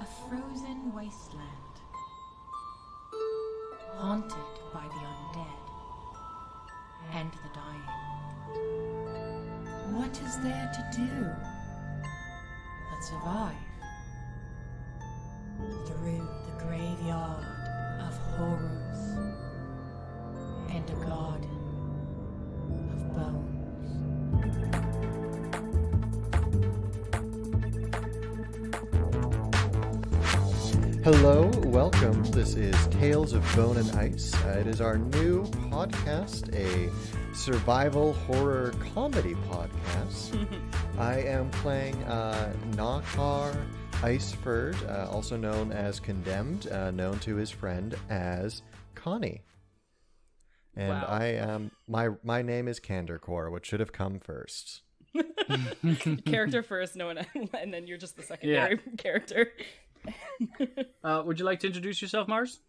A frozen wasteland, haunted by the undead and the dying. What is there to do but survive through the graveyard of horrors and a garden of bones? Hello, welcome. This is Tales of Bone and Ice. It is our new podcast, a survival horror comedy podcast. I am playing Naukon, IseFerd, also known as Condemned, known to his friend as Connie. And Wow. I am my name is CandorCore, which should have come first. Character first, no one, and then you're just the secondary character. Would you like to introduce yourself, Mars?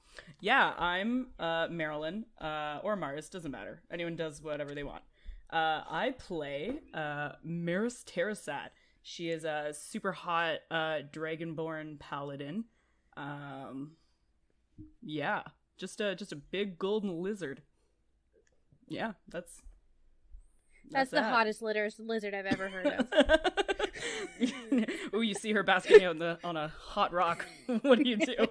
Yeah, I'm Marilyn, or Meris, doesn't matter. Anyone does whatever they want. I play Meris. She is a super hot dragonborn paladin. Yeah, just a big golden lizard. Yeah, that's the that. hottest lizard I've ever heard of. Oh, you see her basking out on a hot rock. What do you do?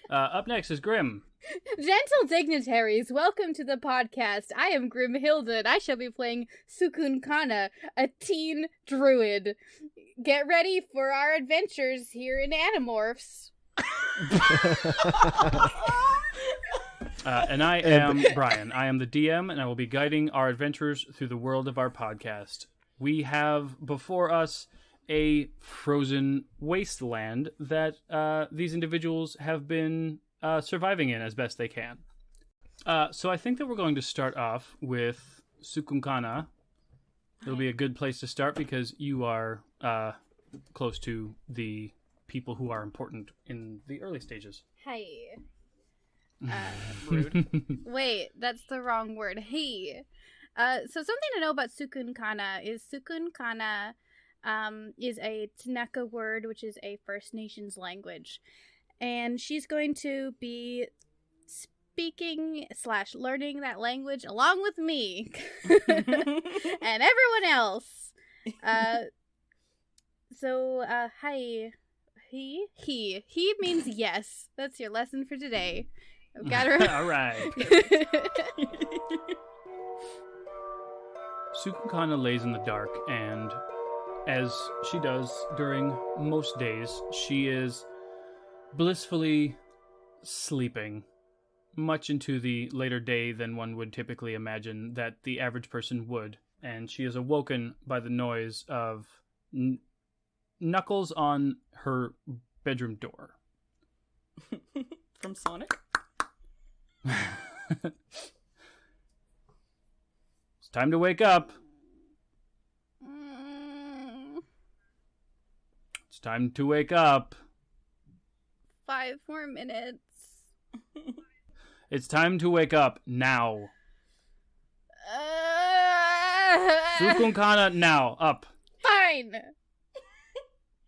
Up next is Grim. Gentle dignitaries, welcome to the podcast. I am Grimhilde, and I shall be playing Cukunkana, a teen druid. Get ready for our adventures here in Animorphs. And I am Brian. I am the DM, and I will be guiding our adventurers through the world of our podcast. We have before us a frozen wasteland that these individuals have been surviving in as best they can. So I think that we're going to start off with Cukunkana. It'll be a good place to start because you are close to the people who are important in the early stages. Hi. Rude. Wait, that's the wrong word. Hey. So something to know about Cukunkana is is a Tanaka word, which is a First Nations language. And she's going to be speaking / learning that language along with me and everyone else. Hi. He means yes. That's your lesson for today. I've got her. All right. Cukunkana lays in the dark, and as she does during most days, she is blissfully sleeping, much into the later day than one would typically imagine that the average person would. And she is awoken by the noise of knuckles on her bedroom door. From Sonic? It's time to wake up. It's time to wake up. 5 more minutes. It's time to wake up now. Cukunkana, now, up. Fine.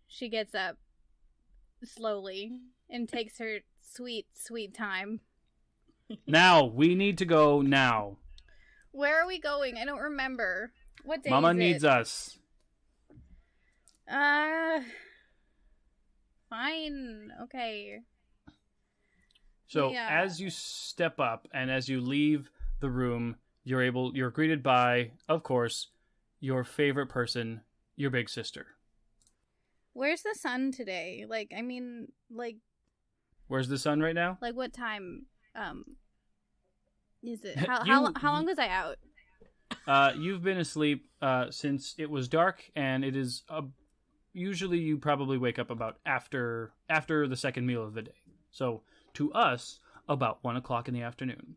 She gets up slowly and takes her sweet, sweet time. Now, we need to go now. Where are we going? I don't remember. What day Mama is it? needs us. Fine. Okay. So, Yeah. as you step up and as you leave the room, you're greeted by, of course, your favorite person, your big sister. Where's the sun today? Where's the sun right now? Like what time is it? How long was I out? You've been asleep since it was dark, and it is usually you probably wake up about after the second meal of the day. So to us, about 1 o'clock in the afternoon.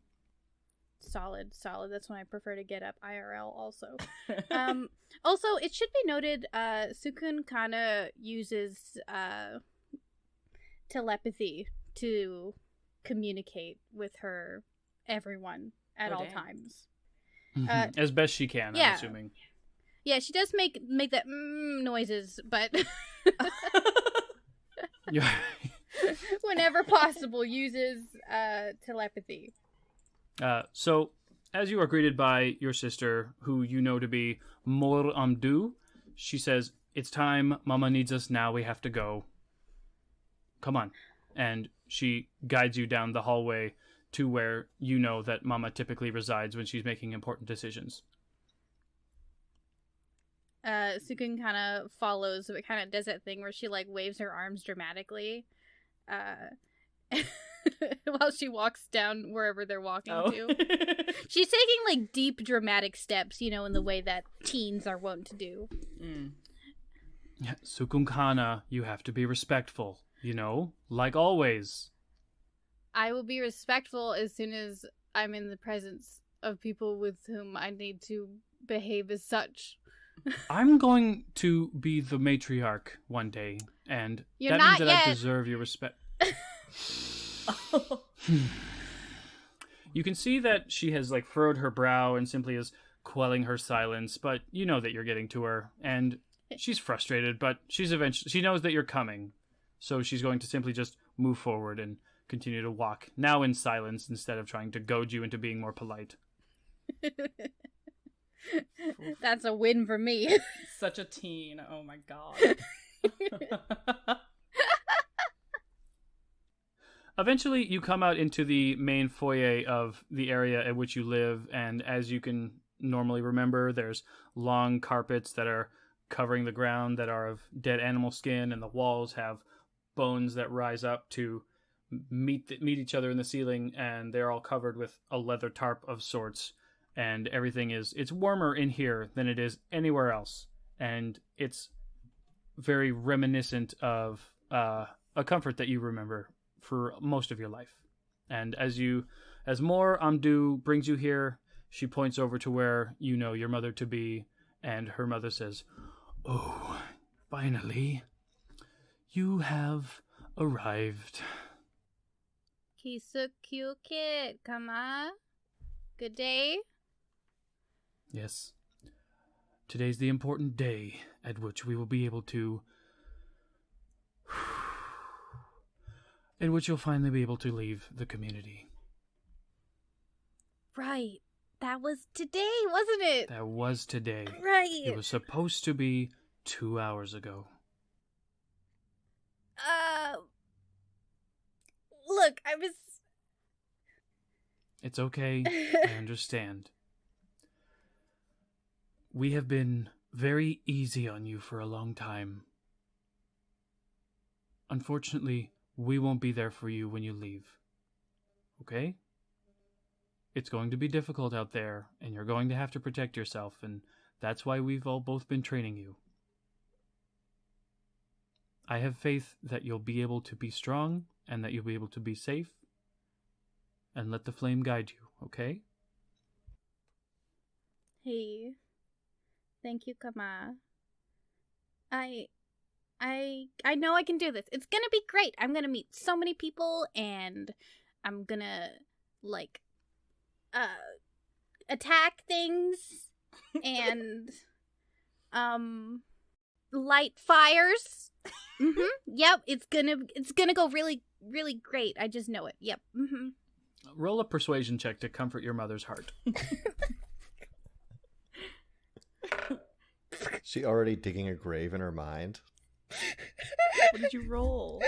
Solid. That's when I prefer to get up IRL also. Also, it should be noted, Cukunkana uses telepathy to communicate with everyone at all damn. times. As best she can, yeah. I'm assuming. Yeah, she does make that noises, but Yeah. whenever possible, uses telepathy. So, as you are greeted by your sister, who you know to be Mor Amdu, she says, "It's time. Mama needs us now. We have to go. Come on." And she guides you down the hallway to where you know that Mama typically resides when she's making important decisions. Cukunkana follows, but kind of does that thing where she like waves her arms dramatically, while she walks down wherever they're walking to. She's taking like deep dramatic steps, you know, in the way that teens are wont to do. Yeah, Cukunkana, you have to be respectful, you know, like always. I will be respectful as soon as I'm in the presence of people with whom I need to behave as such. I'm going to be the matriarch one day, and You're that not means that yet. I deserve your respect. You can see that she has like furrowed her brow and simply is quelling her silence, but you know that you're getting to her, and she's frustrated, but she knows that you're coming, so she's going to simply just move forward and continue to walk, now in silence instead of trying to goad you into being more polite. That's a win for me. Such a teen. Oh my god. Eventually, you come out into the main foyer of the area at which you live, and as you can normally remember, there's long carpets that are covering the ground that are of dead animal skin, and the walls have bones that rise up to meet each other in the ceiling, and they're all covered with a leather tarp of sorts. And everything it's warmer in here than it is anywhere else. And it's very reminiscent of a comfort that you remember for most of your life. And as Mor Amdu brings you here, she points over to where you know your mother to be, and her mother says, "Oh, finally, you have arrived." Kisukyu kid, come on. Good day. Yes. Today's the important day at which we will be able to... in which you'll finally be able to leave the community. Right. That was today, wasn't it? That was today. Right. It was supposed to be 2 hours ago. Look, I was... It's okay. I understand. We have been very easy on you for a long time. Unfortunately, we won't be there for you when you leave. Okay? It's going to be difficult out there, and you're going to have to protect yourself, and that's why we've all both been training you. I have faith that you'll be able to be strong, and that you'll be able to be safe, and let the flame guide you, okay? Hey. Thank you, Kama. I know I can do this. It's gonna be great. I'm gonna meet so many people, and I'm gonna, like, attack things, and, light fires. Yep, it's gonna go really, really great. I just know it. Yep. Roll a persuasion check to comfort your mother's heart. She already digging a grave in her mind. What did you roll?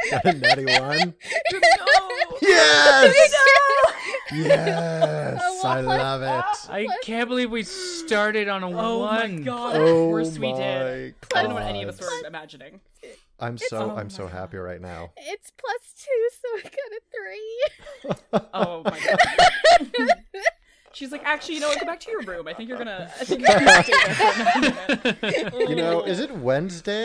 Got a natty one. No! Yes! No! Yes! I love it. I can't believe we started on a Oh one. my god, Oh of course we did. my I don't know what any of us God. were imagining. I'm Oh so my happy right now. It's +2, so I got a 3. Oh my god. She's like, actually, you know what? Go back to your room. I think you're gonna stay there for a minute. You know, is it Wednesday?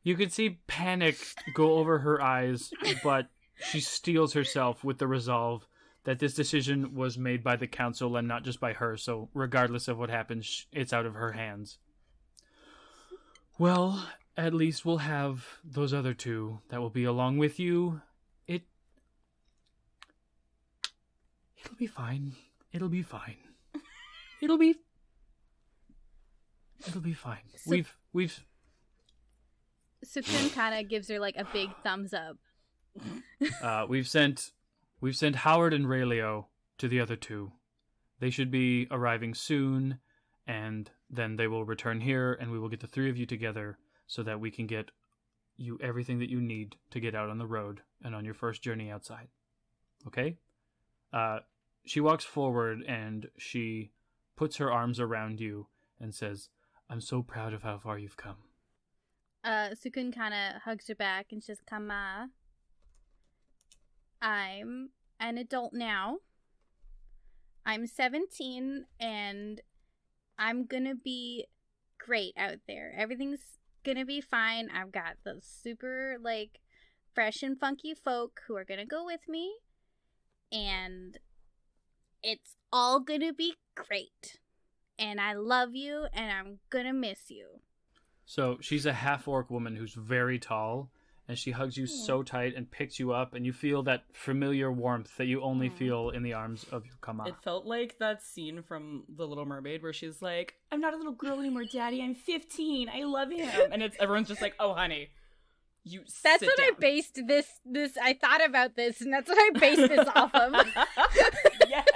You could see panic go over her eyes, but she steels herself with the resolve that this decision was made by the council and not just by her, so regardless of what happens, it's out of her hands. Well, at least we'll have those other two that will be along with you. It'll be fine. It'll be fine. It'll be It'll be fine. So- We've Cukunkana gives her like a big thumbs up. we've sent Howard and Raylio to the other two. They should be arriving soon, and then they will return here, and we will get the three of you together so that we can get you everything that you need to get out on the road and on your first journey outside. Okay? She walks forward and she puts her arms around you and says, I'm so proud of how far you've come. Cukunkana hugs her back and says, Kama, I'm an adult now. I'm 17 and I'm gonna be great out there. Everything's gonna be fine. I've got those super, like, fresh and funky folk who are gonna go with me. And it's all gonna be great. And I love you and I'm gonna miss you. So she's a half-orc woman who's very tall, and she hugs you so tight and picks you up, and you feel that familiar warmth that you only feel in the arms of your Kama. It felt like that scene from The Little Mermaid where she's like, I'm not a little girl anymore, Daddy. I'm 15. I love him. And everyone's just like, oh, honey, you That's sit what down. I based this. I thought about this, and that's what I based this off of. Yes.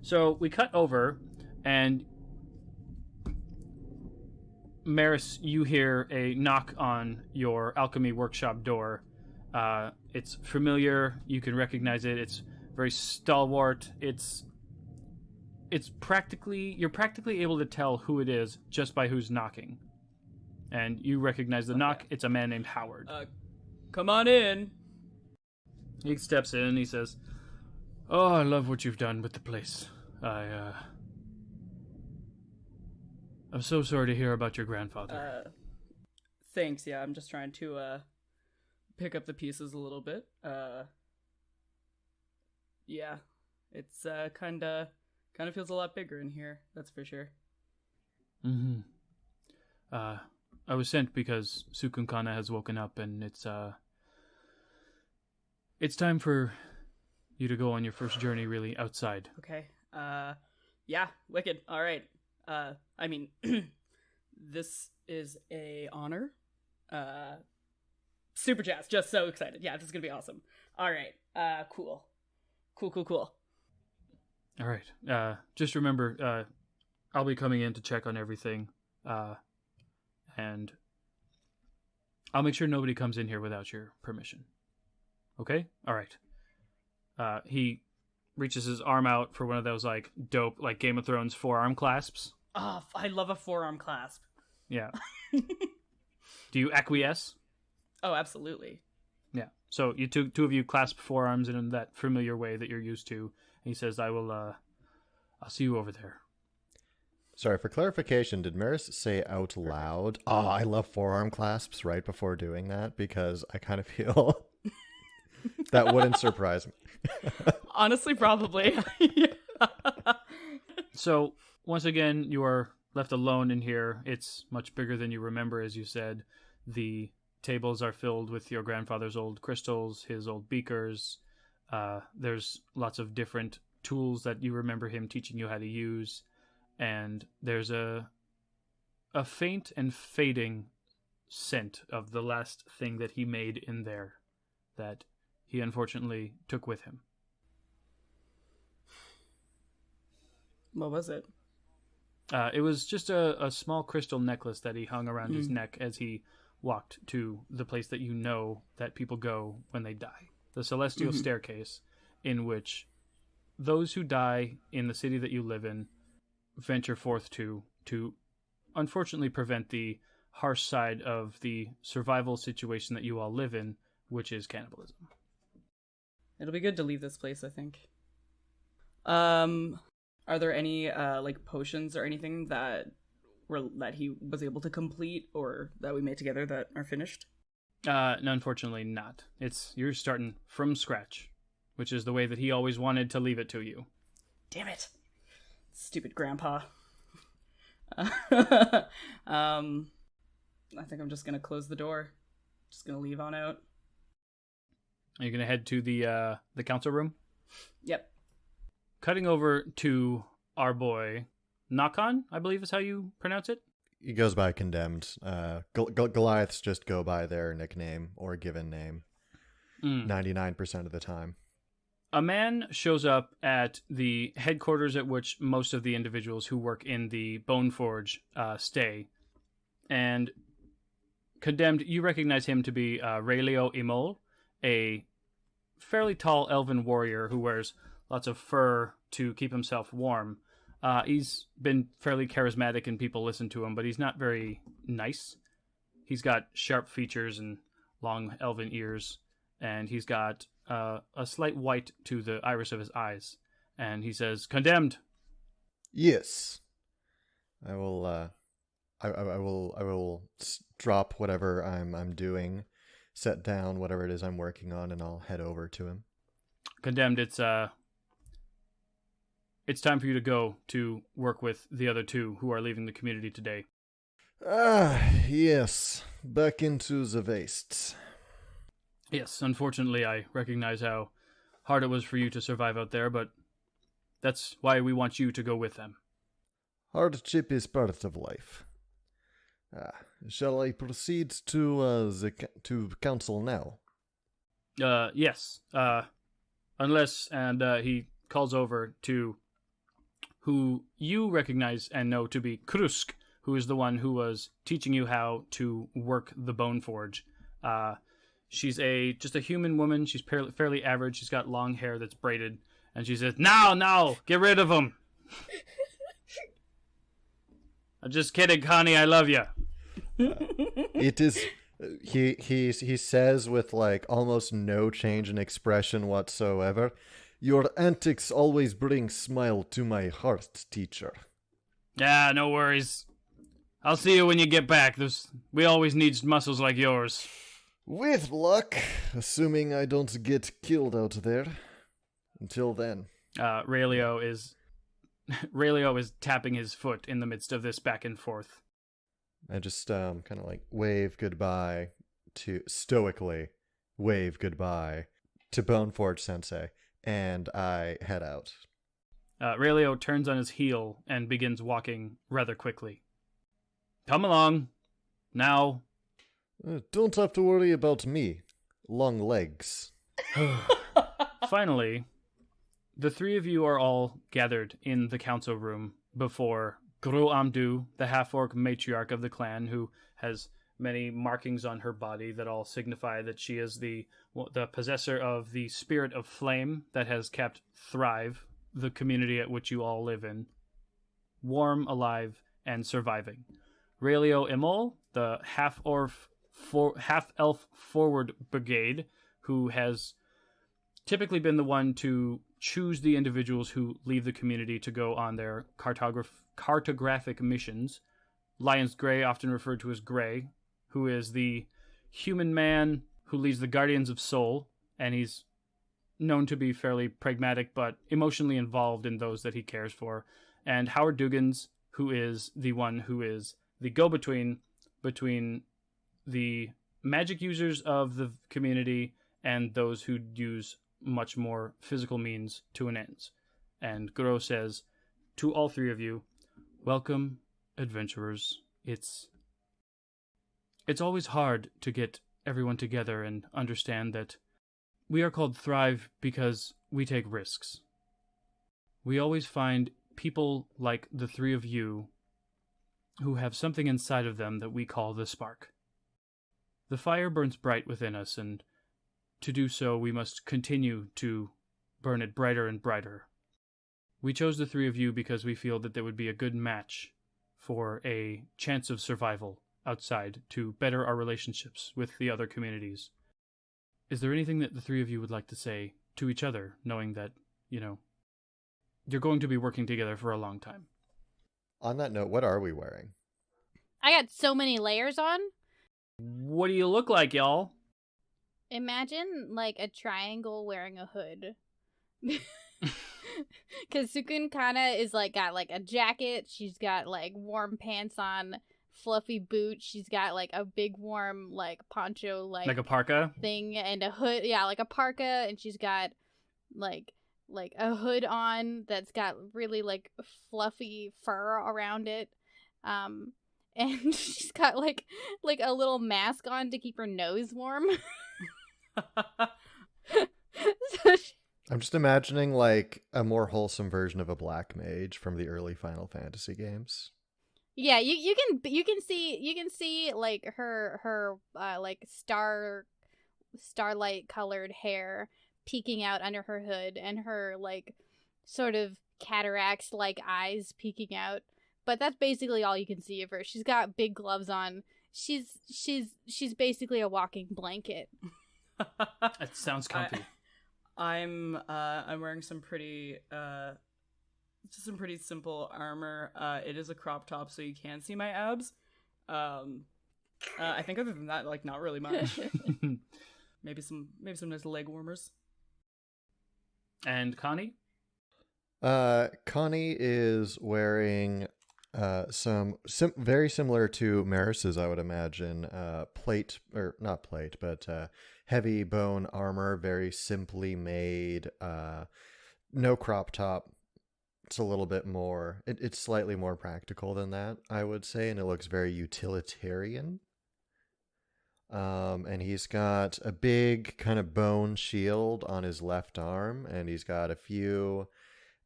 So we cut over, and Meris, you hear a knock on your alchemy workshop door. It's familiar. You can recognize it. It's very stalwart. You're practically able to tell who it is just by who's knocking. And you recognize the knock. It's a man named Howard. Come on in. He steps in and he says, "Oh, I love what you've done with the place. I'm so sorry to hear about your grandfather." Thanks. Yeah, I'm just trying to pick up the pieces a little bit. Yeah, it's kind of feels a lot bigger in here. That's for sure. Mm-hmm. I was sent because Cukunkana has woken up, and it's time for you to go on your first journey, really, outside. Okay. Yeah, wicked. All right. I mean, this is a honor. Super jazzed. Just so excited. Yeah, this is gonna be awesome. All right. Cool. All right. Just remember, I'll be coming in to check on everything, and I'll make sure nobody comes in here without your permission. Okay? All right. He reaches his arm out for one of those, like, dope, like, Game of Thrones forearm clasps. Oh, I love a forearm clasp. Yeah. Do you acquiesce? Oh, absolutely. Yeah. So you two of you clasp forearms in that familiar way that you're used to. And he says, I'll see you over there. Sorry, for clarification, did Meris say out loud, "Oh, I love forearm clasps," right before doing that? Because I kind of feel that wouldn't surprise me. Honestly, probably. So, once again, you are left alone in here. It's much bigger than you remember, as you said. The tables are filled with your grandfather's old crystals, his old beakers. There's lots of different tools that you remember him teaching you how to use. And there's a faint and fading scent of the last thing that he made in there that he unfortunately took with him. What was it? It was just a small crystal necklace that he hung around his neck as he walked to the place that you know that people go when they die. The celestial staircase, in which those who die in the city that you live in venture forth to unfortunately prevent the harsh side of the survival situation that you all live in, which is cannibalism. It'll be good to leave this place, I think. Are there any like potions or anything that he was able to complete or that we made together that are finished? No, unfortunately not. You're starting from scratch, which is the way that he always wanted to leave it to you. Damn it. Stupid grandpa. I think I'm just gonna close the door. Just gonna leave on out. Are you gonna head to the council room? Yep. cutting over to our boy Naukon, I believe is how you pronounce it. He goes by Condemned. Goliaths just go by their nickname or given name 99% of the time. A man shows up at the headquarters at which most of the individuals who work in the Bone Forge stay. And Condemned, you recognize him to be Raelio Imol, a fairly tall elven warrior who wears lots of fur to keep himself warm. He's been fairly charismatic and people listen to him, but he's not very nice. He's got sharp features and long elven ears, and he's got a slight white to the iris of his eyes. And he says, "Condemned." Yes. I will drop whatever I'm doing, set down whatever it is I'm working on, and I'll head over to him. Condemned, it's time for you to go to work with the other two who are leaving the community today. Yes. Back into the wastes. Yes, unfortunately, I recognize how hard it was for you to survive out there, but that's why we want you to go with them. Hardship is part of life. Shall I proceed to council now? Yes. Unless, and he calls over to who you recognize and know to be Krusk, who is the one who was teaching you how to work the Bone Forge. She's just a human woman. She's fairly average. She's got long hair that's braided, and she says, "No, get rid of him." I'm just kidding, Connie. I love you. It is. He says with like almost no change in expression whatsoever, "Your antics always bring smile to my heart, teacher." Yeah, no worries. I'll see you when you get back. We always need muscles like yours. With luck, assuming I don't get killed out there. Until then. Raelio is tapping his foot in the midst of this back and forth. I just kind of like stoically wave goodbye to Boneforge Sensei, and I head out. Raelio turns on his heel and begins walking rather quickly. Come along. Now. Don't have to worry about me. Long legs. Finally, the three of you are all gathered in the council room before Gro Amdu, the half-orc matriarch of the clan, who has many markings on her body that all signify that she is the possessor of the spirit of flame that has kept Thrive, the community at which you all live in, warm, alive, and surviving. Raelio Imol, the half-elf forward brigade, who has typically been the one to choose the individuals who leave the community to go on their cartographic missions. Lion's Grey, often referred to as Grey, who is the human man who leads the Guardians of Soul, and he's known to be fairly pragmatic but emotionally involved in those that he cares for. And Howard Duggins, who is the one who is the go-between between the magic users of the community and those who use much more physical means to an end. And Gro says to all three of you, "Welcome, adventurers. It's always hard to get everyone together and understand that we are called Thrive because we take risks. We always find people like the three of you who have something inside of them that we call the spark. The fire burns bright within us, and to do so, we must continue to burn it brighter and brighter. We chose the three of you because we feel that there would be a good match for a chance of survival outside to better our relationships with the other communities. Is there anything that the three of you would like to say to each other, knowing that, you're going to be working together for a long time?" On that note, what are we wearing? I got so many layers on. What do you look like, y'all? Imagine, like, a triangle wearing a hood. Because Cukunkana is, like, got, like, a jacket. She's got, like, warm pants on, fluffy boots. She's got, like, a big warm, like, poncho, like a parka thing, and a hood. Yeah, like a parka. And she's got, like like a hood on that's got really like fluffy fur around it. And she's got like a little mask on to keep her nose warm. I'm just imagining like a more wholesome version of a black mage from the early Final Fantasy games. Yeah, you can see like her like starlight colored hair peeking out under her hood, and her like sort of cataracts like eyes peeking out. But that's basically all you can see of her. She's got big gloves on. She's basically a walking blanket. That sounds comfy. I'm wearing some pretty simple armor. It is a crop top, so you can see my abs. I think other than that, like, not really much. maybe some nice leg warmers. And Connie? Connie is wearing some very similar to Meris's, I would imagine, plate, or not plate, but heavy bone armor, very simply made, no crop top. It's a little bit more, it's slightly more practical than that, I would say, and it looks very utilitarian. And he's got a big kind of bone shield on his left arm, and he's got a few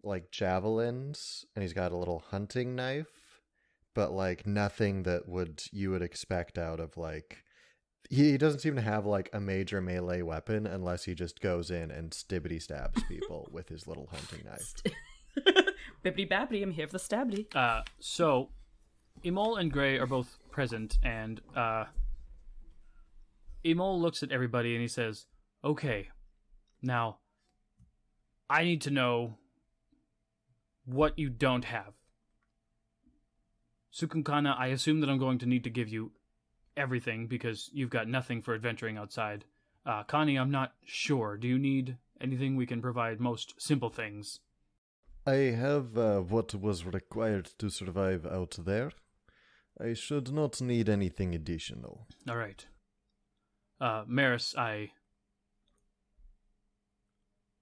like javelins, and he's got a little hunting knife, but like nothing that you would expect out of like, he doesn't seem to have like a major melee weapon unless he just goes in and stibbity stabs people with his little hunting knife. Bibbidi babbidi, I'm here for the stabby. So Emol and Gray are both present, and Emol looks at everybody and he says, "Okay, now I need to know what you don't have. Cukunkana, I assume that I'm going to need to give you everything because you've got nothing for adventuring outside. Connie, I'm not sure. Do you need anything? We can provide most simple things." I have what was required to survive out there. I should not need anything additional. All right. Meris,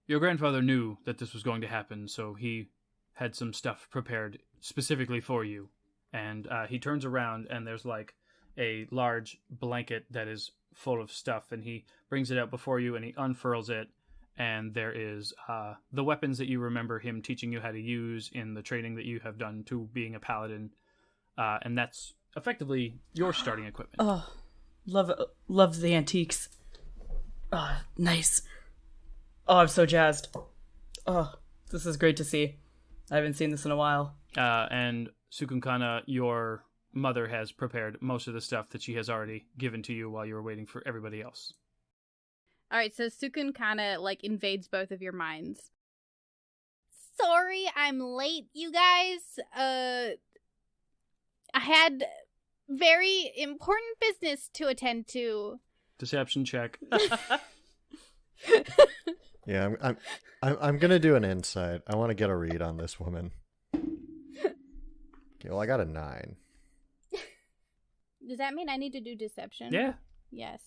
your grandfather knew that this was going to happen, so he had some stuff prepared specifically for you. And he turns around, and there's like a large blanket that is full of stuff, and he brings it out before you, and he unfurls it, and there is the weapons that you remember him teaching you how to use in the training that you have done to being a paladin, and that's effectively your starting equipment. Oh, love the antiques. Oh, nice. Oh, I'm so jazzed. Oh, this is great to see. I haven't seen this in a while. And Cukunkana, your mother has prepared most of the stuff that she has already given to you while you were waiting for everybody else. All right, so Cukunkana like invades both of your minds. Sorry, I'm late, you guys. I had very important business to attend to. Deception check. Yeah, I'm gonna do an insight. I want to get a read on this woman. Okay, well, I got a 9. Does that mean I need to do deception? Yeah. Yes.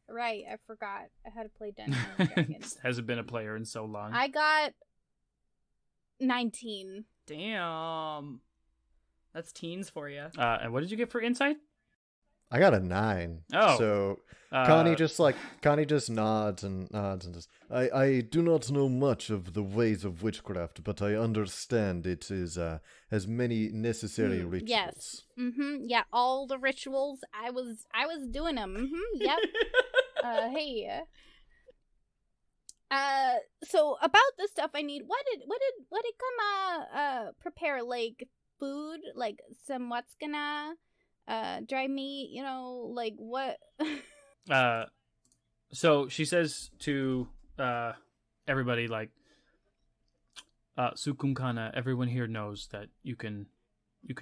Right, I forgot. I had to play Dungeons and Dragons. Hasn't been a player in so long. I got 19. Damn. That's teens for you. And what did you get for insight? I got a 9. Oh. So Connie just nods and says, I do not know much of the ways of witchcraft, but I understand it is has many necessary rituals. Yes. Yeah, all the rituals. I was doing them. Yep. Hey. So about the stuff I need, what did come prepare, like food, like some what's gonna dry meat, you know, like what? So she says to everybody, like, Cukunkana, everyone here knows that you can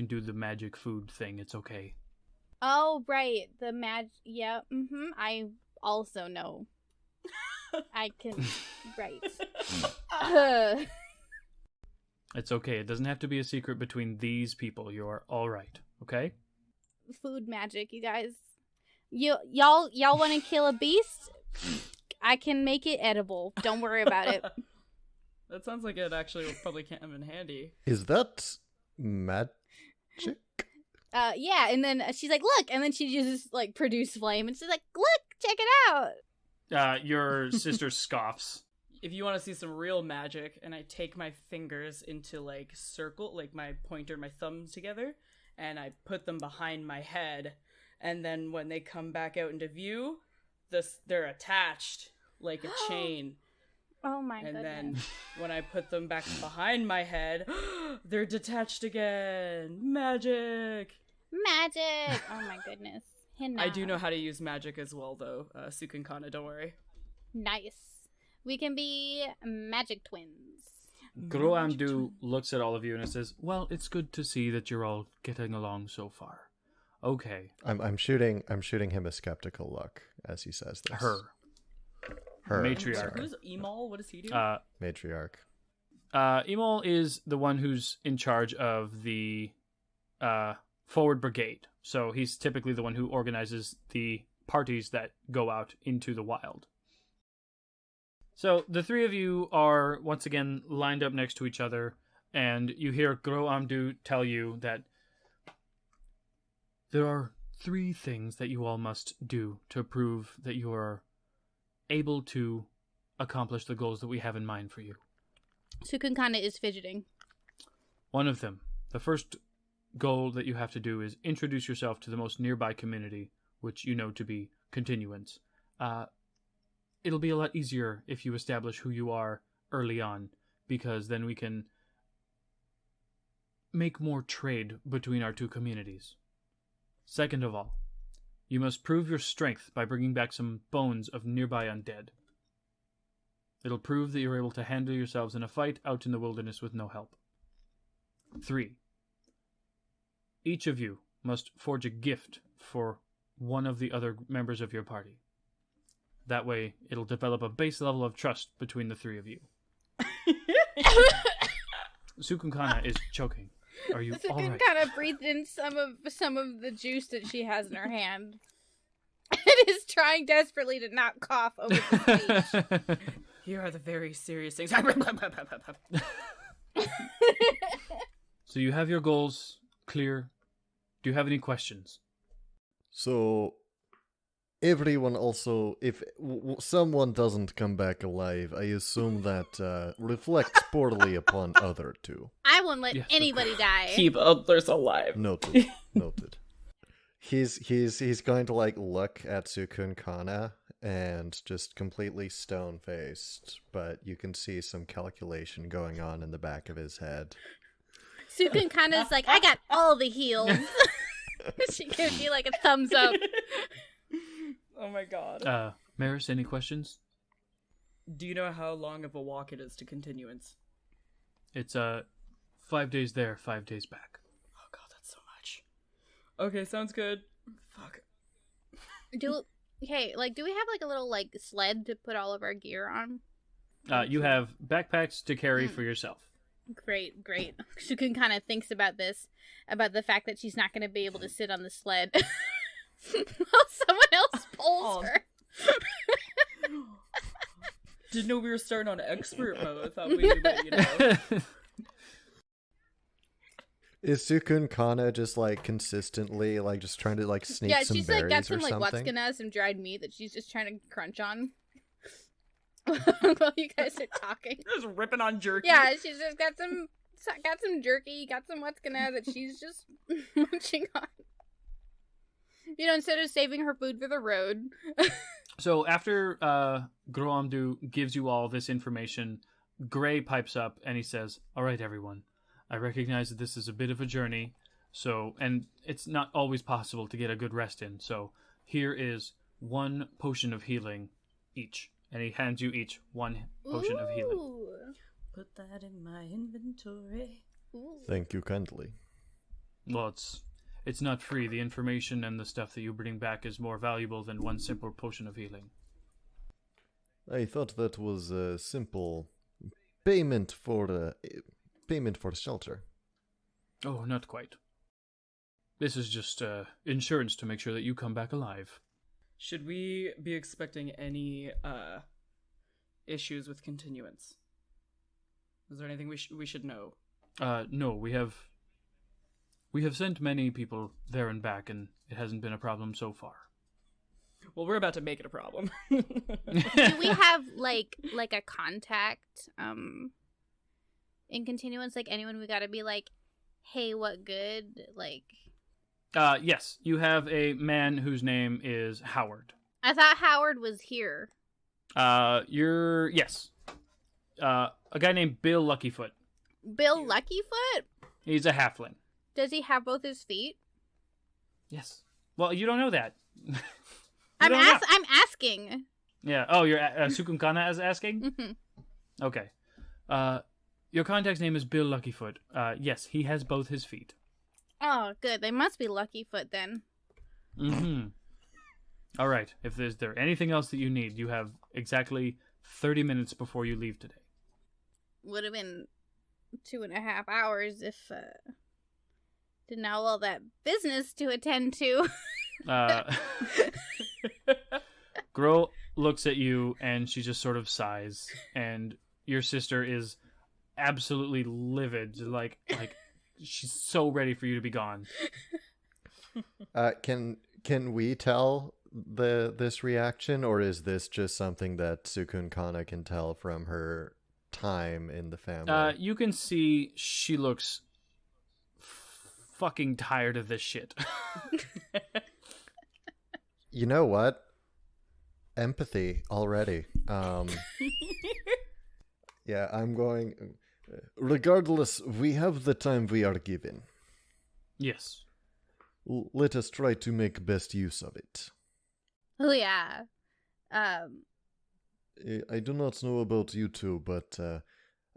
do the magic food thing. It's okay. Oh, right. The yeah. I also know. I can. Right. It's okay. It doesn't have to be a secret between these people. You're all right. Okay? Food magic, you guys. Y'all want to kill a beast? I can make it edible. Don't worry about it. That sounds like it actually will probably come in handy. Is that magic? Yeah, and then she's like, look, and then she just, like, produce flame, and she's like, look, check it out. Your sister scoffs. If you want to see some real magic, and I take my fingers into, like, circle, like my pointer and my thumbs together, and I put them behind my head, and then when they come back out into view, they're attached like a chain. Oh my And goodness. then when I put them back behind my head, they're detached again. Magic! Magic! Oh my goodness. I do know how to use magic as well, though. Cukunkana, don't worry. Nice. We can be magic twins. Groamdu looks at all of you and says, well, it's good to see that you're all getting along so far. Okay. I'm shooting him a skeptical look as he says this. Her. Matriarch. Who's Emal? What does he do? Matriarch. Emal is the one who's in charge of the forward brigade. So he's typically the one who organizes the parties that go out into the wild. So the three of you are once again lined up next to each other, and you hear Groamdu tell you that there are 3 things that you all must do to prove that you are able to accomplish the goals that we have in mind for you. Cukunkana is fidgeting. One of them, the first goal that you have to do is introduce yourself to the most nearby community, which you know to be Continuance. It'll be a lot easier if you establish who you are early on, because then we can make more trade between our 2 communities. Second of all, you must prove your strength by bringing back some bones of nearby undead. It'll prove that you're able to handle yourselves in a fight out in the wilderness with no help. 3. Each of you must forge a gift for one of the other members of your party. That way, it'll develop a base level of trust between the 3 of you. Sukunkana is choking. Are you all right? Cukunkana breathed in some of the juice that she has in her hand. It is trying desperately to not cough over the speech. Here are the very serious things. So you have your goals clear. Do you have any questions? So, everyone also, if someone doesn't come back alive, I assume that reflects poorly upon other 2. I won't let Yes, anybody die. Keep others alive. Noted. Noted. He's going to like look at Cukunkana and just completely stone-faced, but you can see some calculation going on in the back of his head. Cukunkana's like, I got all the heals. She gives you like a thumbs up. Oh my god. Meris, any questions? Do you know how long of a walk it is to Continuance? It's 5 days there, 5 days back. Oh god, that's so much. Okay, sounds good. Fuck. Do we have like a little like sled to put all of our gear on? You have backpacks to carry for yourself. Great. Cukunkana thinks about this, about the fact that she's not going to be able to sit on the sled while someone else pulls her. Didn't know we were starting on expert mode. Thought we would, Is Cukunkana just like consistently like just trying to like sneak some she's berries like got some or like something? watsukana, some dried meat that she's just trying to crunch on while you guys are talking. Just ripping on jerky. Yeah, she's just got some jerky, got some watsukana that she's just munching on. Instead of saving her food for the road. So after Groamdu gives you all this information, Gray pipes up and he says, all right, everyone. I recognize that this is a bit of a journey, and it's not always possible to get a good rest in, so here is 1 potion of healing each. And he hands you each 1 potion of healing. Ooh. Put that in my inventory. Ooh. Thank you kindly. Well, it's not free. The information and the stuff that you bring back is more valuable than 1 simple potion of healing. I thought that was a simple payment for shelter. Oh, not quite. This is just insurance to make sure that you come back alive. Should we be expecting any issues with Continuance? Is there anything we should know? No, we have sent many people there and back, and it hasn't been a problem so far. Well, we're about to make it a problem. Do we have like a contact in continuance? Like anyone we gotta be like, hey, what good? Like, yes, you have a man whose name is Howard. I thought Howard was here. Yes. A guy named Bill Luckyfoot. Bill Luckyfoot? He's a halfling. Does he have both his feet? Yes. Well, you don't know that. I'm asking. Yeah. Oh, you're Cukunkana is asking? Mm-hmm. Okay. Your contact's name is Bill Luckyfoot. Yes, he has both his feet. Oh, good. They must be Luckyfoot then. Mm-hmm. All right. If there anything else that you need, you have exactly 30 minutes before you leave today. Would have been 2.5 hours if didn't have all that business to attend to. Girl looks at you and she just sort of sighs, and your sister is absolutely livid, like she's so ready for you to be gone. Can we tell this reaction, or is this just something that Cukunkana can tell from her time in the family? You can see she looks fucking tired of this shit. You know what? Empathy already. Yeah, I'm going... Regardless, we have the time we are given. Yes. Let us try to make best use of it. Oh, yeah. I do not know about you two, but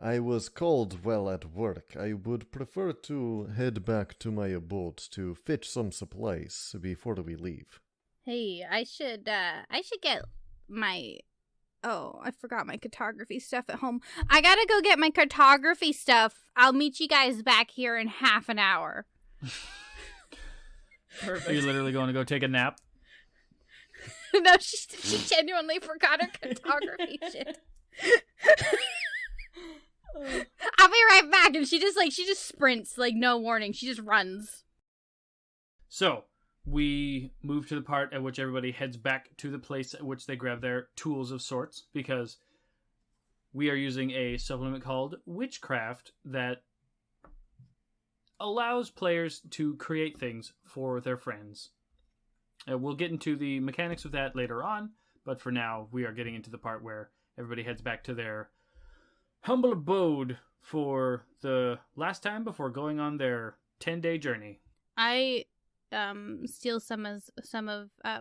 I was called while at work. I would prefer to head back to my abode to fetch some supplies before we leave. Hey, I should get my... Oh, I forgot my cartography stuff at home. I gotta go get my cartography stuff. I'll meet you guys back here in half an hour. Perfect. Are you literally going to go take a nap? No, she genuinely forgot her cartography shit. I'll be right back. And she just sprints, like, no warning. She just runs. So, we move to the part at which everybody heads back to the place at which they grab their tools of sorts, because we are using a supplement called Witchcraft that allows players to create things for their friends. We'll get into the mechanics of that later on, but for now, we are getting into the part where everybody heads back to their humble abode for the last time before going on their 10-day journey. I steal some of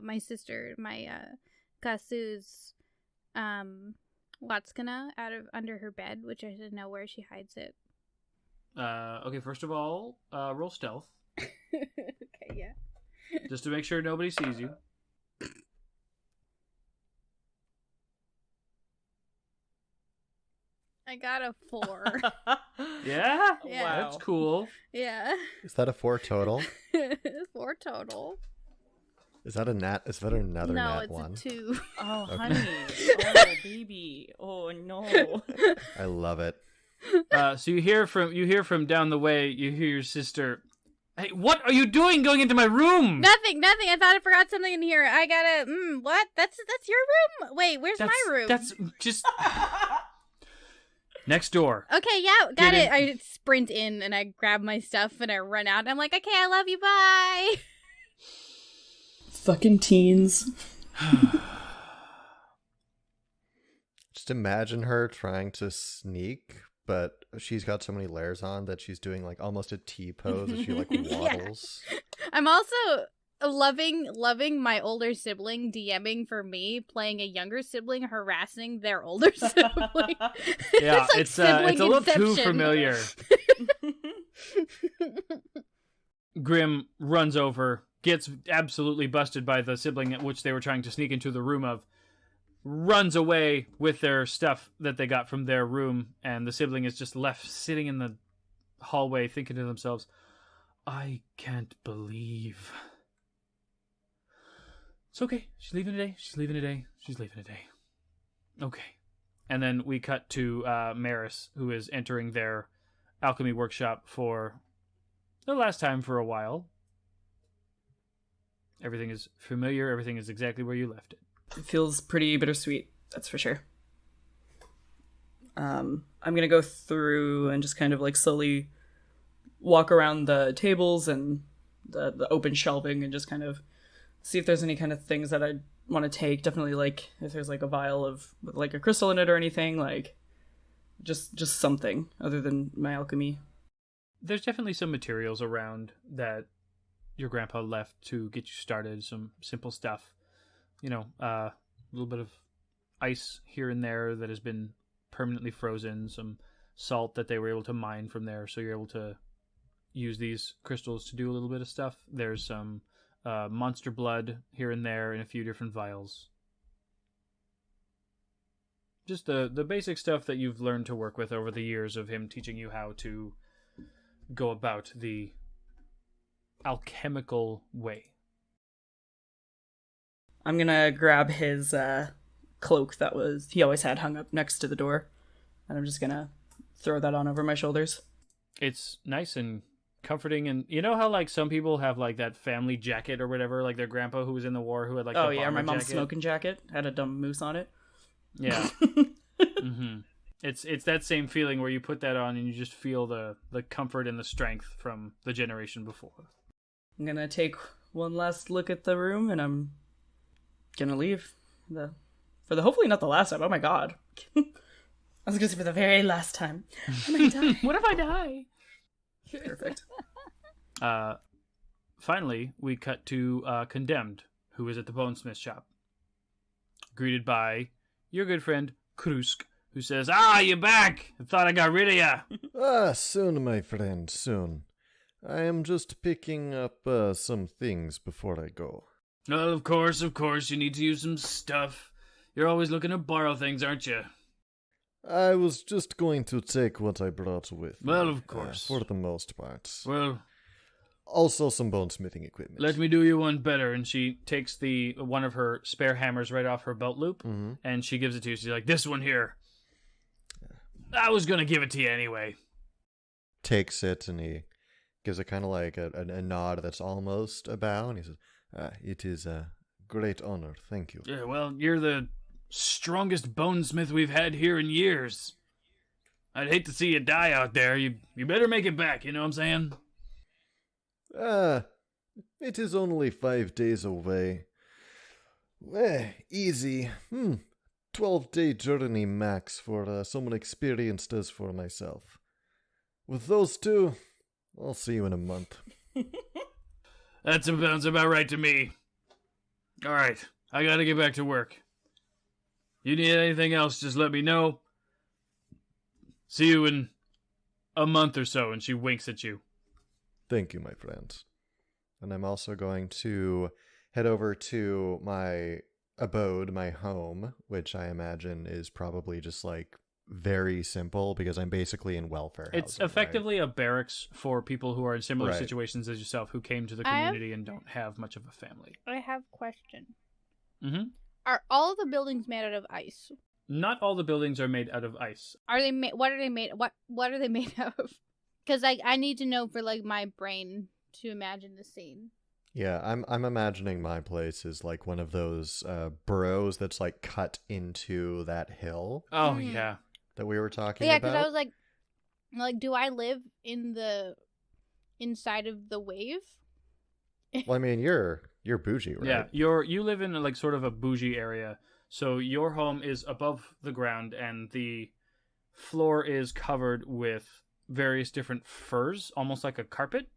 my sister, my Kasu's Watskana out of under her bed, which I didn't know where she hides it. Okay, first of all, roll stealth. Okay, yeah. Just to make sure nobody sees you. I got a 4. Yeah? Yeah. Wow. That's cool. Yeah. Is that a 4 total? 4 total. Is that another No, nat it's one? a 2. Oh, Okay. honey. Oh, baby. Oh, no. I love it. So you hear from down the way, you hear your sister, "Hey, what are you doing going into my room?" Nothing. I thought I forgot something in here. I gotta, what? That's your room? Wait, where's my room? That's just... Next door. Okay, yeah, got Get it. in. I sprint in and I grab my stuff and I run out. And I'm like, okay, I love you, bye. Fucking teens. Just imagine her trying to sneak, but she's got so many layers on that she's doing like almost a T pose as she like waddles. I'm also loving my older sibling DMing for me, playing a younger sibling harassing their older sibling. Yeah, like it's a sibling little too inception. familiar. Grim runs over, gets absolutely busted by the sibling at which they were trying to sneak into the room of, runs away with their stuff that they got from their room, and the sibling is just left sitting in the hallway thinking to themselves, I can't believe... It's okay. She's leaving today. Okay. And then we cut to Meris, who is entering their alchemy workshop for the last time for a while. Everything is familiar. Everything is exactly where you left it. It feels pretty bittersweet, that's for sure. I'm going to go through and just kind of like slowly walk around the tables and the open shelving and just kind of see if there's any kind of things that I want to take. Definitely like if there's like a vial of with like a crystal in it or anything, like just something other than my alchemy. There's definitely some materials around that your grandpa left to get you started. Some simple stuff, a little bit of ice here and there that has been permanently frozen, some salt that they were able to mine from there, so you're able to use these crystals to do a little bit of stuff. There's some monster blood here and there in a few different vials. Just the basic stuff that you've learned to work with over the years of him teaching you how to go about the alchemical way. I'm gonna grab his cloak that he always had hung up next to the door, and I'm just gonna throw that on over my shoulders. It's nice and comforting, and you know how like some people have like that family jacket or whatever, like their grandpa who was in the war who had like the yeah, my bomber mom's jacket. smoking jacket had a dumb moose on it. Yeah. Mm-hmm. It's that same feeling where you put that on and you just feel the comfort and the strength from the generation before. I'm gonna take one last look at the room and I'm gonna leave for the hopefully not the last time. Oh my god. I was gonna say for the very last time. I might die. What if I die? Perfect. Finally, we cut to Condemned, who is at the bonesmith shop, greeted by your good friend Krusk, who says, "Ah, you're back! I thought I got rid of ya." Soon, my friend, soon. I am just picking up some things before I go. Well, of course, you need to use some stuff. You're always looking to borrow things, aren't you? I was just going to take what I brought with me. Well, of course. For the most part. Well, also some bonesmithing equipment. let me do you one better. And she takes one of her spare hammers right off her belt loop, and she gives it to you. She's like, "This one here. I was going to give it to you anyway." Takes it, and he gives it kind of like a nod that's almost a bow, and he says, "It is a great honor, thank you." Yeah, well, you're the strongest bonesmith we've had here in years. I'd hate to see you die out there. You better make it back, you know what I'm saying? It is only 5 days away. Easy. 12-day journey max for someone experienced as for myself. With those two, I'll see you in a month. That sounds about right to me. All right, I gotta get back to work. You need anything else, just let me know. See you in a month or so, and she winks at you. Thank you, my friends. And I'm also going to head over to my abode, my home, which I imagine is probably just like very simple because I'm basically in welfare housing. It's effectively a barracks for people who are in similar Right. situations as yourself who came to the community and don't have much of a family. I have a question. Mm-hmm. Are all of the buildings made out of ice? Not all the buildings are made out of ice. Are they made? What are they made? What are they made of? Because I need to know for like my brain to imagine the scene. Yeah, I'm imagining my place is like one of those burrows that's like cut into that hill Oh, Mhm. yeah. that we were talking Yeah, about. because I was like, do I live in the inside of the wave? Well, I mean, you're bougie, right? Yeah, you live in like sort of a bougie area. So your home is above the ground and the floor is covered with various different furs, almost like a carpet.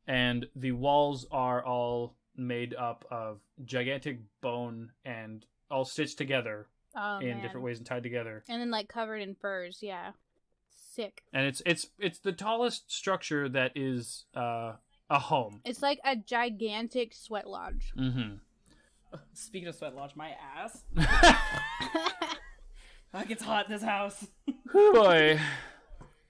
And the walls are all made up of gigantic bone and all stitched together Oh, in man. different ways and tied together. And then like covered in furs. Yeah, sick. And it's the tallest structure that is a home. It's like a gigantic sweat lodge. Mm-hmm. Speaking of sweat lodge, my ass. It gets hot in this house. Boy.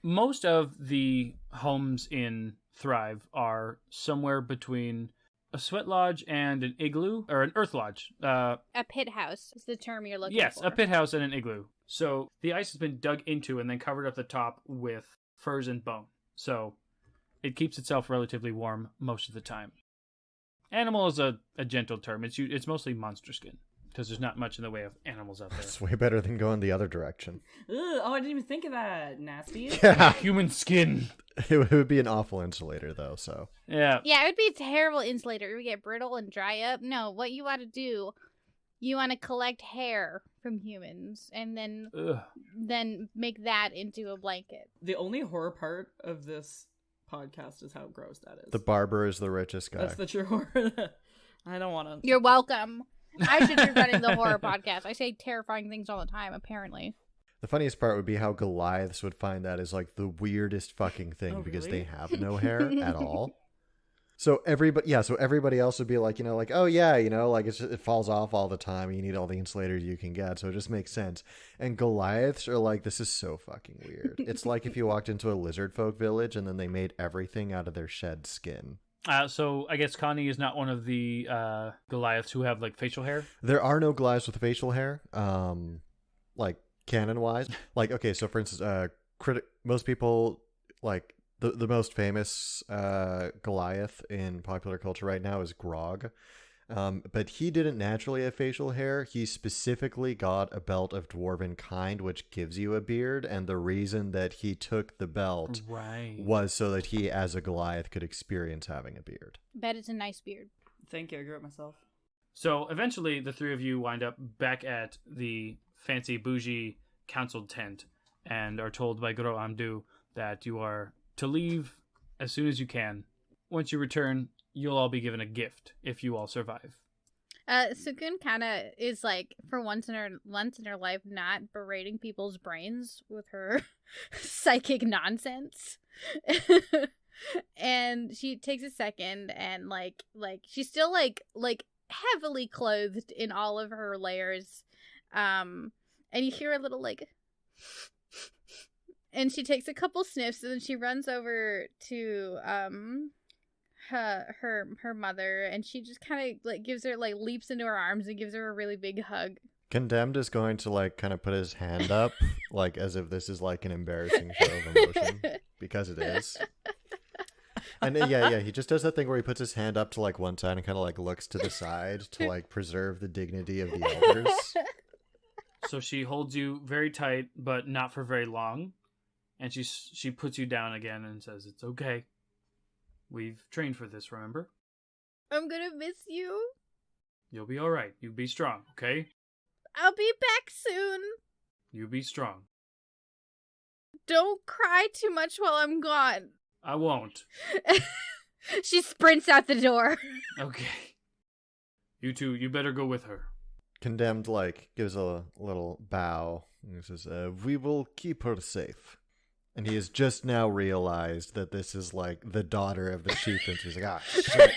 Most of the homes in Thrive are somewhere between a sweat lodge and an igloo, or an earth lodge. A pit house is the term you're looking Yes, for. a pit house and an igloo. So the ice has been dug into and then covered at the top with furs and bone. So it keeps itself relatively warm most of the time. Animal is a gentle term. It's mostly monster skin because there's not much in the way of animals out there. It's way better than going the other direction. Ugh, oh, I didn't even think of that. Nasty. Yeah. Human skin. It would be an awful insulator, though, so. Yeah. Yeah, it would be a terrible insulator. It would get brittle and dry up. No, what you want to do, you want to collect hair from humans and then make that into a blanket. The only horror part of this podcast is how gross that is. The barber is the richest guy. That's the true horror. I don't want to. You're welcome. I should be running the horror podcast. I say terrifying things all the time, apparently. The funniest part would be how Goliaths would find that is like the weirdest fucking thing because really? they have no hair at all. So everybody else would be like, like, oh yeah, like it falls off all the time. You need all the insulators you can get. So it just makes sense. And Goliaths are like, this is so fucking weird. It's like if you walked into a lizard folk village and then they made everything out of their shed skin. So I guess Connie is not one of the Goliaths who have like facial hair. There are no Goliaths with facial hair. Like canon wise, like, okay, so for instance, most people like the most famous Goliath in popular culture right now is Grog. But he didn't naturally have facial hair. He specifically got a belt of dwarven kind, which gives you a beard. And the reason that he took the belt was so that he, as a Goliath, could experience having a beard. Bet it's a nice beard. Thank you. I grew it myself. So eventually the three of you wind up back at the fancy bougie council tent and are told by Gro Amdu that you are to leave as soon as you can. Once you return, you'll all be given a gift if you all survive. Cukunkana is like, for once in her life, not berating people's brains with her psychic nonsense. And she takes a second and like she's still like heavily clothed in all of her layers. And you hear a little like, and she takes a couple sniffs and then she runs over to her mother, and she just kind of like gives her, like, leaps into her arms and gives her a really big hug. Condemned is going to like kind of put his hand up like as if this is like an embarrassing show of emotion, because it is. And yeah, he just does that thing where he puts his hand up to like one side and kind of like looks to the side to like preserve the dignity of the elders. So she holds you very tight, but not for very long. And she puts you down again and says, "It's okay. We've trained for this, remember? I'm gonna miss you. You'll be all right. You be strong, okay? I'll be back soon. You be strong. Don't cry too much while I'm gone." I won't. She sprints out the door. Okay. You two, you better go with her. Condemned like gives a little bow and he says, "We will keep her safe." And he has just now realized that this is like the daughter of the chieftain. He's like, shit.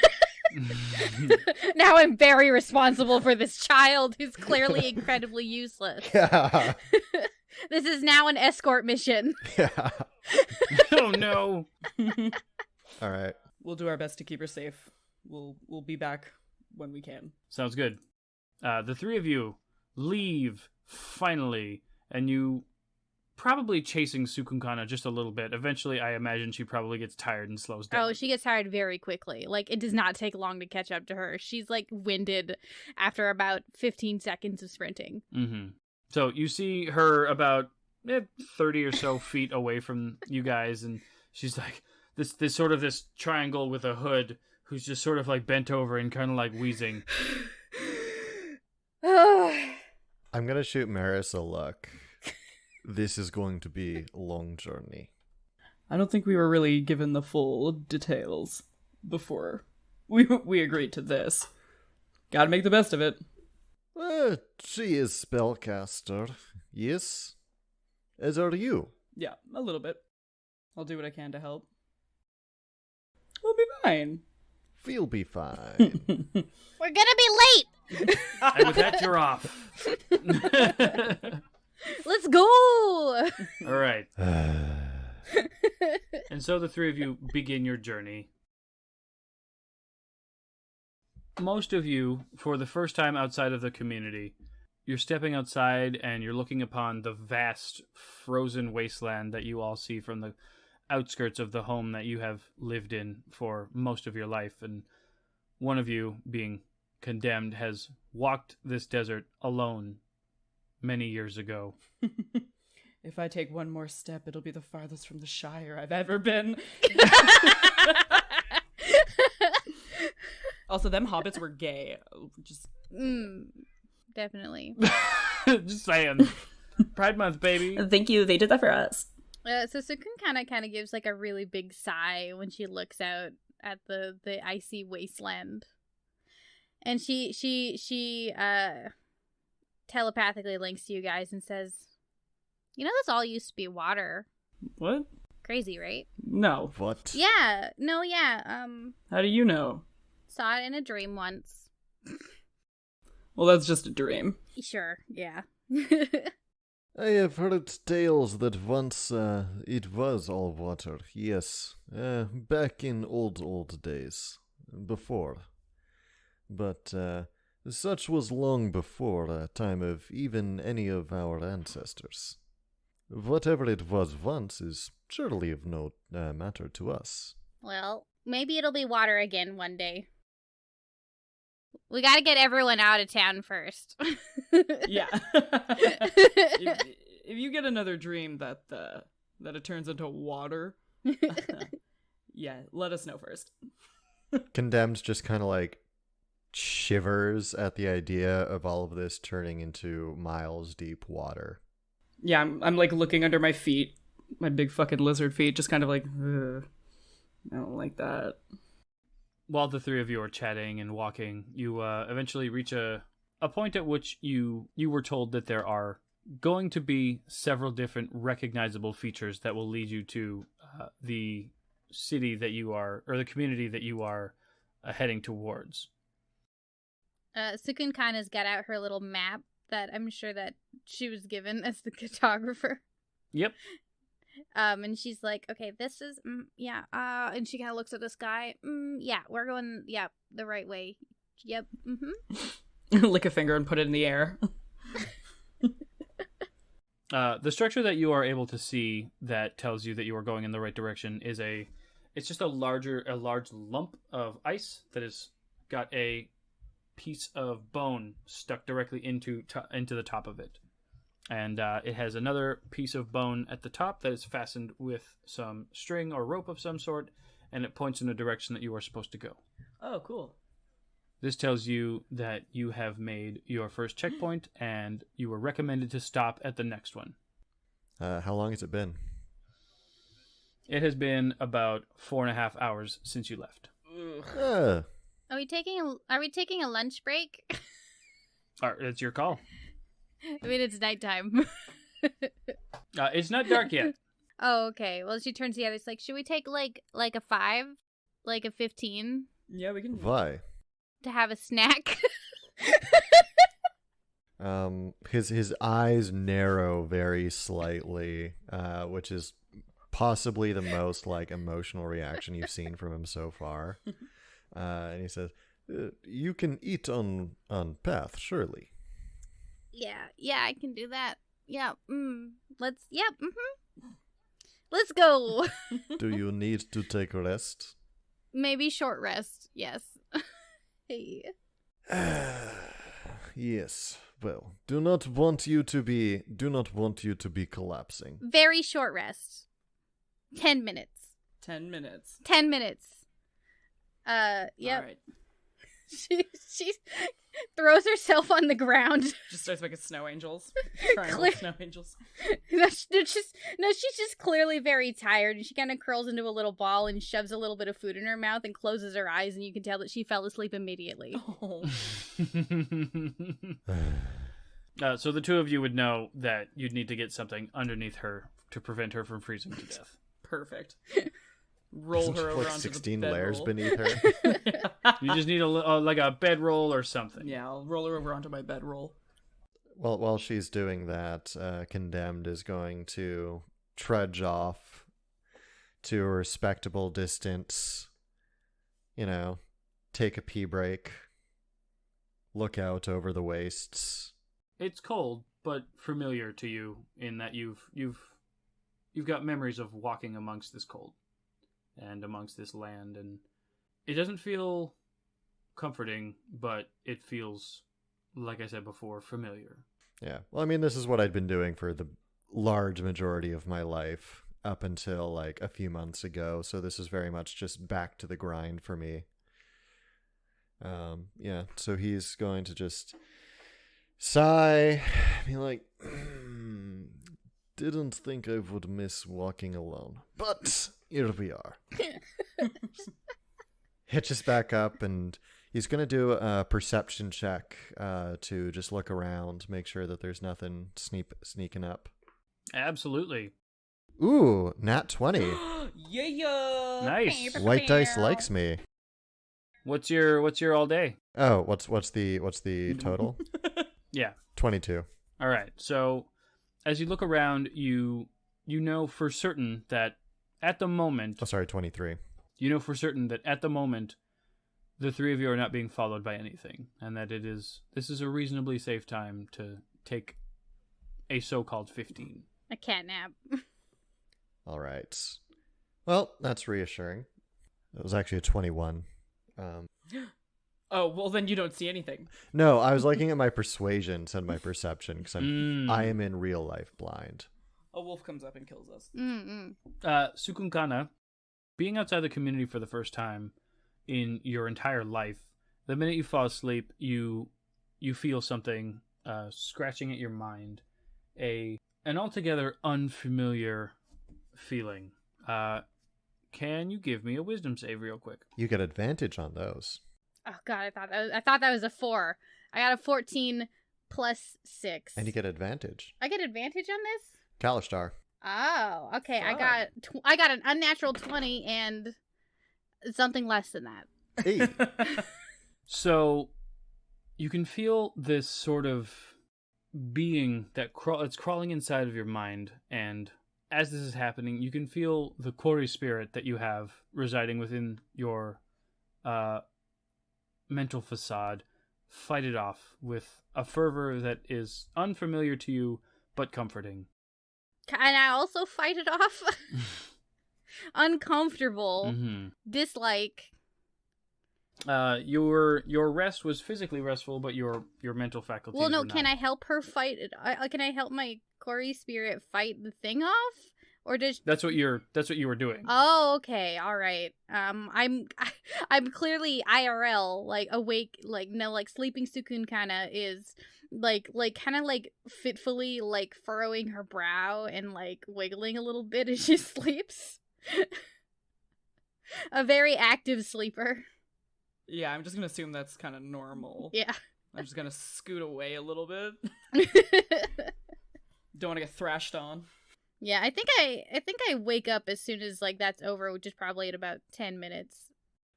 Now I'm very responsible for this child who's clearly incredibly useless. Yeah. This is now an escort mission. Yeah. Oh no. All right. We'll do our best to keep her safe. We'll be back when we can. Sounds good. The three of you leave, finally, and you probably chasing Cukunkana just a little bit. Eventually, I imagine she probably gets tired and slows down. Oh, she gets tired very quickly. Like, it does not take long to catch up to her. She's, like, winded after about 15 seconds of sprinting. Mm-hmm. So you see her about 30 or so feet away from you guys, and she's like this sort of this triangle with a hood who's just sort of like bent over and kind of like wheezing. I'm going to shoot Meris a look. This is going to be a long journey. I don't think we were really given the full details before we agreed to this. Gotta make the best of it. She is spellcaster, yes? As are you. Yeah, a little bit. I'll do what I can to help. We'll be fine. We'll be fine. We're gonna be late! And with that, you're off. Let's go! All right. And so the three of you begin your journey. Most of you, for the first time outside of the community, you're stepping outside and you're looking upon the vast frozen wasteland that you all see from the outskirts of the home that you have lived in for most of your life. And one of you, being condemned, has walked this desert alone many years ago. If I take one more step, it'll be the farthest from the Shire I've ever been. Also, them hobbits were gay. Just Definitely. Just saying. Pride Month, baby. thank you. They did that for us. So Cukunkana kind of gives like a really big sigh when she looks out at the icy wasteland, and she telepathically links to you guys and says, "You know, this all used to be water." What? Crazy, right? No. What? Yeah. No. Yeah. How do you know? Saw it in a dream once. Well, that's just a dream. Sure. Yeah. I have heard tales that once it was all water, yes. Back in old days. Before. But such was long before time of even any of our ancestors. Whatever it was once is surely of no matter to us. Well, maybe it'll be water again one day. We gotta get everyone out of town first. Yeah. if you get another dream that it turns into water, yeah, let us know first. Condemned just kind of like shivers at the idea of all of this turning into miles deep water. Yeah, I'm like looking under my feet, my big fucking lizard feet, just kind of like, ugh, I don't like that. While the three of you are chatting and walking, you eventually reach a point at which you were told that there are going to be several different recognizable features that will lead you to the city that you are, or the community that you are heading towards. Cukunkana's got out her little map that I'm sure that she was given as the cartographer. Yep. And she's like, okay, this is, yeah, and she kind of looks at the sky, yeah, we're going, yeah, the right way, yep, Lick a finger and put it in the air. The structure that you are able to see that tells you that you are going in the right direction is it's just a large lump of ice that has got a piece of bone stuck directly into the top of it. And it has another piece of bone at the top that is fastened with some string or rope of some sort, and it points in the direction that you are supposed to go. Oh, cool. This tells you that you have made your first checkpoint, and you were recommended to stop at the next one. How long has it been? It has been about 4.5 hours since you left. Are we taking a lunch break? All right, it's your call. I mean, it's nighttime. It's not dark yet. Oh, okay. Well, she turns to the other. It's like, should we take like a 5, like a 15? Yeah, we can. Why? To have a snack. His eyes narrow very slightly, which is possibly the most like emotional reaction you've seen from him so far. And he says, "You can eat on path, surely." Yeah, I can do that. Yeah, let's go. Do you need to take a rest? Maybe short rest, yes. Hey. Yes. Well, do not want you to be collapsing. Very short rest. 10 minutes. 10 minutes. 10 minutes. Yep. All right. She throws herself on the ground. Just starts making snow angels. Triangle snow angels. She's just clearly very tired, and she kind of curls into a little ball and shoves a little bit of food in her mouth and closes her eyes, and you can tell that she fell asleep immediately. Oh. So the two of you would know that you'd need to get something underneath her to prevent her from freezing to death. Perfect. Roll her over like onto 16 the layers bedroll. beneath her. You just need like a bedroll or something. Yeah, I'll roll her over onto my bedroll. Well, while she's doing that, Condemned is going to trudge off to a respectable distance, take a pee break, look out over the wastes, it's cold, but familiar to you in that you've got memories of walking amongst this cold and amongst this land, and it doesn't feel comforting, but it feels, like I said before, familiar. Yeah. Well, I mean, this is what I'd been doing for the large majority of my life up until like a few months ago. So this is very much just back to the grind for me. Yeah. So he's going to just sigh, be like, didn't think I would miss walking alone, but here we are. Hitches back up, and he's going to do a perception check to just look around, make sure that there's nothing sneaking up. Absolutely. Ooh, nat 20. Yeah. Nice. White dice likes me. What's your all day? Oh, what's the total? Yeah. 22. All right. So as you look around, you know for certain that at the moment... Oh, sorry, 23. You know for certain that at the moment, the three of you are not being followed by anything, and that this is a reasonably safe time to take a so-called 15. A catnap. All right. Well, that's reassuring. It was actually a 21. Oh, well, then you don't see anything. No, I was looking at my persuasion instead of my perception, because I am in real life blind. A wolf comes up and kills us. Cukunkana, being outside the community for the first time in your entire life, the minute you fall asleep, you feel something scratching at your mind, an altogether unfamiliar feeling. Can you give me a wisdom save real quick? You get advantage on those. Oh god, I thought that was a 4. I got a 14 plus 6. And you get advantage. I get advantage on this? Kalishtar. Oh, okay. Fun. I got an unnatural 20 and something less than that. Hey. So you can feel this sort of being it's crawling inside of your mind, and as this is happening, you can feel the quarry spirit that you have residing within your mental facade fight it off with a fervor that is unfamiliar to you but comforting. And I also fight it off. Uncomfortable. Mm-hmm. Dislike. Your rest was physically restful, but your mental faculties. Well, no. were not. Can I help her fight it? Can I help my quarry spirit fight the thing off? Or does That's what you were doing. Oh, okay, all right. I'm clearly IRL, like awake, like no, like sleeping Cukunkana is like kind of like fitfully like furrowing her brow and like wiggling a little bit as she sleeps. A very active sleeper. Yeah, I'm just gonna assume that's kind of normal. Yeah. I'm just gonna scoot away a little bit. Don't want to get thrashed on. Yeah, I think I wake up as soon as like that's over, which is probably in about 10 minutes.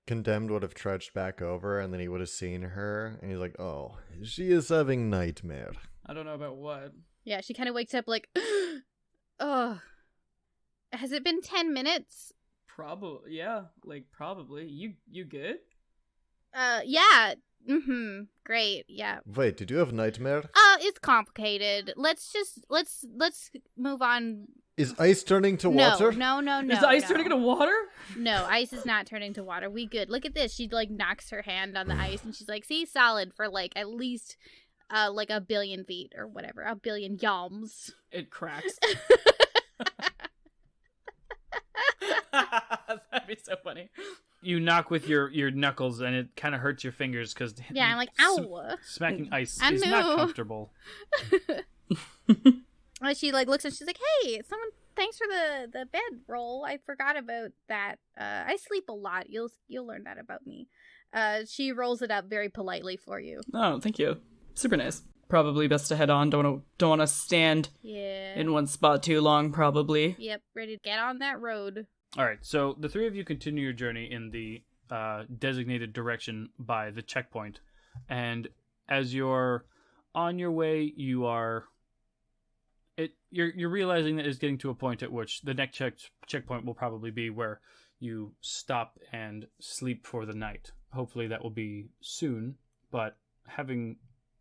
Condemned would have trudged back over, and then he would have seen her, and he's like, oh, she is having nightmare. I don't know about what. Yeah, she kind of wakes up like, oh, has it been 10 minutes? Probably, yeah, like probably. You good? Yeah. Great. Yeah. Wait, did you have nightmare? It's complicated. Let's move on. Is ice turning to water? No. Is the ice turning into water? No, ice is not turning to water. We good. Look at this. She like knocks her hand on the ice and she's like, see, solid for like at least like 1 billion feet or whatever. 1 billion yalms. It cracks. That'd be so funny. You knock with your knuckles, and it kind of hurts your fingers because yeah, I'm like, ow. Smacking ice I is knew. not comfortable. She like looks and she's like, hey, someone, thanks for the bed roll. I forgot about that. I sleep a lot. You'll learn that about me. She rolls it up very politely for you. Oh, thank you. Super nice. Probably best to head on. Don't want to stand in one spot too long. Probably. Yep, ready to get on that road. All right, so the three of you continue your journey in the designated direction by the checkpoint, and as you're on your way, you're realizing that it's getting to a point at which the next checkpoint will probably be where you stop and sleep for the night. Hopefully that will be soon, but having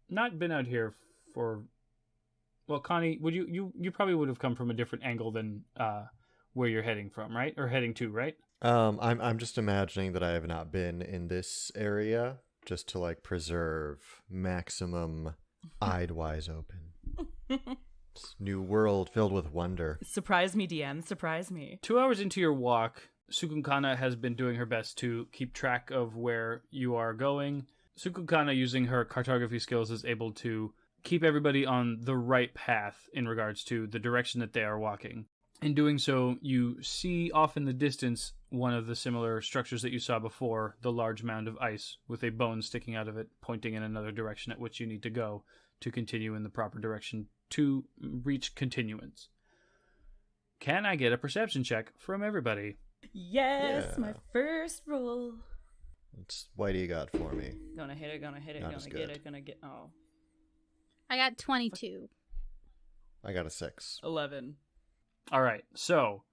not been out here Well, Connie, would you probably would have come from a different angle than where you're heading from, right? Or heading to, right? I'm just imagining that I have not been in this area just to like preserve maximum eyed wise open. This new world filled with wonder. Surprise me, DM. Surprise me. 2 hours into your walk, Cukunkana has been doing her best to keep track of where you are going. Cukunkana, using her cartography skills, is able to keep everybody on the right path in regards to the direction that they are walking. In doing so, you see off in the distance one of the similar structures that you saw before, the large mound of ice with a bone sticking out of it, pointing in another direction at which you need to go to continue in the proper direction to reach continuance. Can I get a perception check from everybody? Yes, Yeah. my first roll. What do you got for me? Gonna hit it, gonna hit it, Not gonna as get good. it, gonna get... Oh. I got 22. I got a 6. 11. All right, so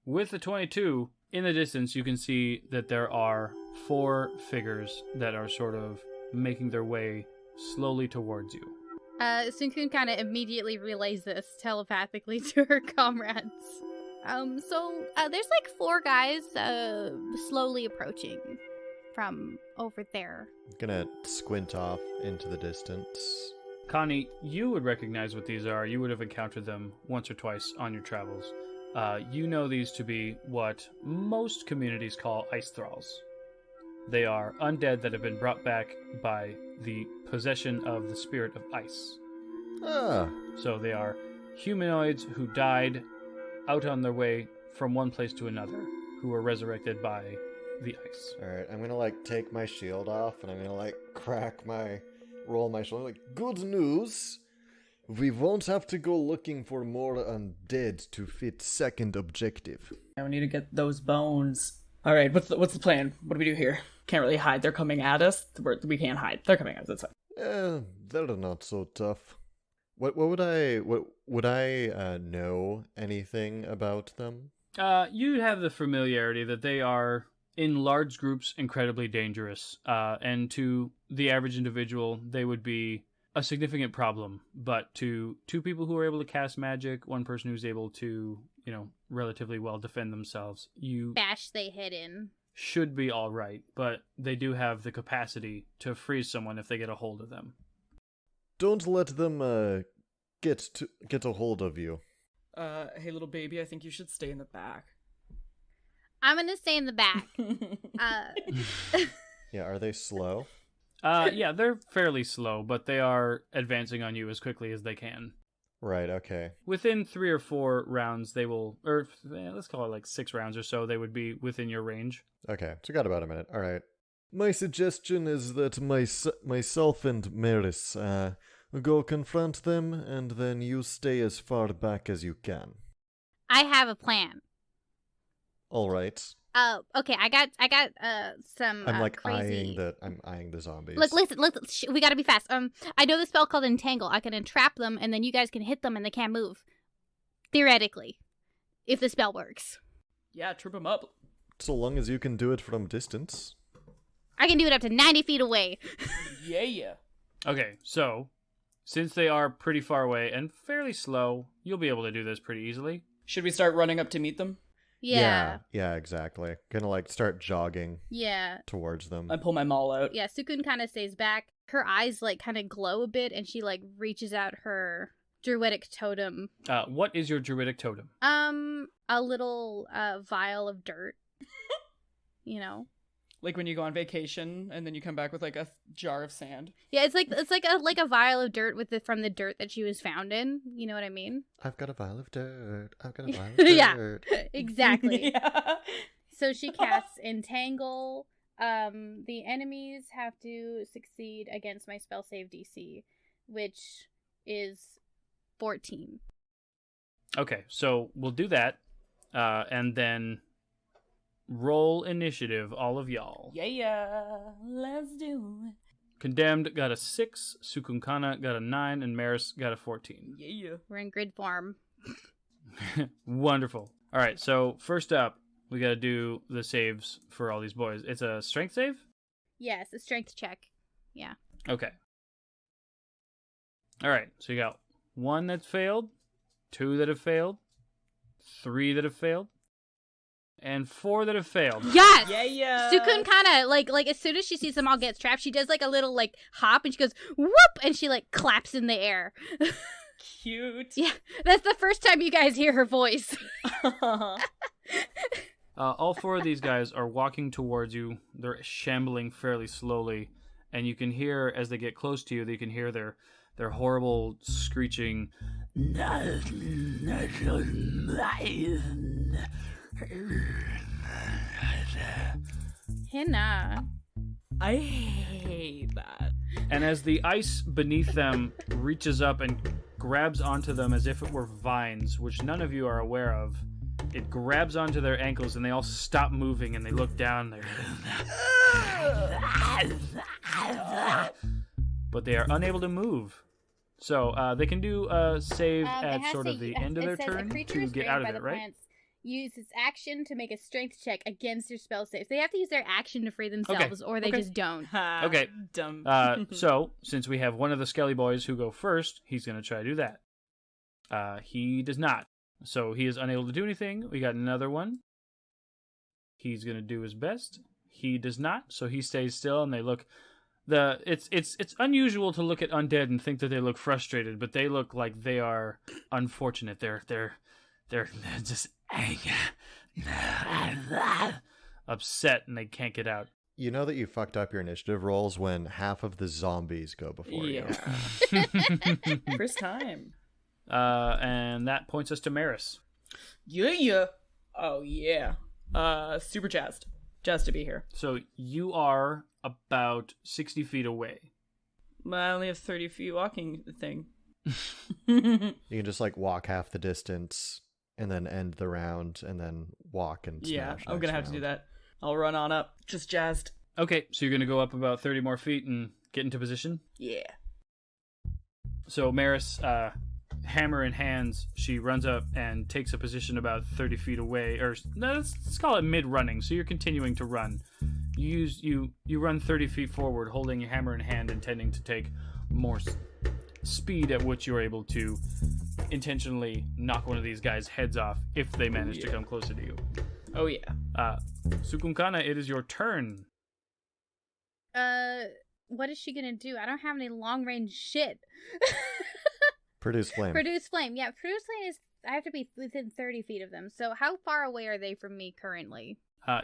with the 22, in the distance, you can see that there are 4 figures that are sort of making their way slowly towards you. Sunkun kind of immediately relays this telepathically to her comrades. So there's like 4 guys slowly approaching from over there. Gonna squint off into the distance. Connie, you would recognize what these are. You would have encountered them once or twice on your travels. You know these to be what most communities call ice thralls. They are undead that have been brought back by the possession of the spirit of ice. Ah, So they are humanoids who died out on their way from one place to another, who were resurrected by the ice. alright. I'm gonna like take my shield off and I'm gonna like roll my shoulder. Like, good news! We won't have to go looking for more undead to fit second objective. Now we need to get those bones. All right, what's the plan? What do we do here? Can't really hide. They're coming at us. We can't hide. They're coming at us. That's fine. They're not so tough. What would I know anything about them? You have the familiarity that they are, in large groups, incredibly dangerous. And to the average individual, they would be a significant problem. But to 2 people who are able to cast magic, 1 person who's able to, relatively well defend themselves, you Bash they head in. should be all right. But they do have the capacity to freeze someone if they get a hold of them. Don't let them get a hold of you. Hey, little baby, I think you should stay in the back. I'm gonna stay in the back. Yeah, are they slow? Yeah, they're fairly slow, but they are advancing on you as quickly as they can. Right, okay. Within 3 or 4 rounds, they will, or let's call it like 6 rounds or so, they would be within your range. Okay, so got about a minute. Alright. My suggestion is that myself and Meris go confront them, and then you stay as far back as you can. I have a plan. Alright. Okay, I got some I'm like crazy... eyeing the zombies. Look, listen, we gotta be fast. I know the spell called Entangle. I can entrap them, and then you guys can hit them, and they can't move. Theoretically, if the spell works. Yeah, trip them up. So long as you can do it from distance. I can do it up to 90 feet away. Yeah. Okay, so, since they are pretty far away and fairly slow, you'll be able to do this pretty easily. Should we start running up to meet them? Yeah. Yeah, exactly. Gonna like start jogging Yeah. towards them. I pull my maul out. Yeah, Sukun kind of stays back. Her eyes, like, kind of glow a bit, and she, like, reaches out her druidic totem. What is your druidic totem? A little, vial of dirt. Like when you go on vacation and then you come back with like a jar of sand. Yeah, it's like a vial of dirt from the dirt that she was found in. You know what I mean? I've got a vial of dirt. I've got a vial of dirt. Yeah, exactly. Yeah. So she casts Entangle. The enemies have to succeed against my spell save DC, which is 14. Okay, so we'll do that, and then roll initiative, all of y'all. Yeah, let's do it. Condemned got a 6, Cukunkana got a 9, and Meris got a 14. Yeah. We're in grid form. Wonderful. All right, so first up, we got to do the saves for all these boys. It's a strength save? Yes, a strength check. Yeah. Okay. All right, so you got 1 that's failed, 2 that have failed, 3 that have failed, and 4 that have failed. Yes! Yeah. Cukunkana, like as soon as she sees them all get trapped, she does like a little like hop and she goes whoop and she like claps in the air. Cute. Yeah, that's the first time you guys hear her voice. All 4 of these guys are walking towards you. They're shambling fairly slowly, and you can hear as they get close to you. You can hear their horrible screeching. Hinna. I hate that. And as the ice beneath them reaches up and grabs onto them as if it were vines, which none of you are aware of, it grabs onto their ankles and they all stop moving and they look down. But they are unable to move. So they can do a save at sort of the end of their turn to get out of it, right? Use its action to make a strength check against their spell saves. They have to use their action to free themselves, or they just don't. Okay. Dumb. So, since we have one of the Skelly boys who go first, he's going to try to do that. He does not. So, he is unable to do anything. We got another one. He's going to do his best. He does not, so he stays still, and they look... It's unusual to look at undead and think that they look frustrated, but they look like they are unfortunate. They're just upset and they can't get out. You know that you fucked up your initiative rolls when half of the zombies go before you. First time. And that points us to Meris. Yeah. Oh, yeah. Super jazzed. Jazzed to be here. So you are about 60 feet away. I only have 30 feet walking thing. You can just like walk half the distance and then end the round and then walk and smash. Yeah, I'm next gonna have to round. do that. I'll run on up. Just jazzed. Okay, so you're going to go up about 30 more feet and get into position? Yeah. So Meris, hammer in hands, she runs up and takes a position about 30 feet away, or no, let's call it mid-running, so you're continuing to run. You run 30 feet forward, holding your hammer in hand, intending to take more speed at which you're able to intentionally knock one of these guys' heads off if they manage to come closer to you. Oh, yeah. Cukunkana, it is your turn. What is she gonna do? I don't have any long range shit. Produce flame. Produce flame. Yeah, produce flame is. I have to be within 30 feet of them. So how far away are they from me currently?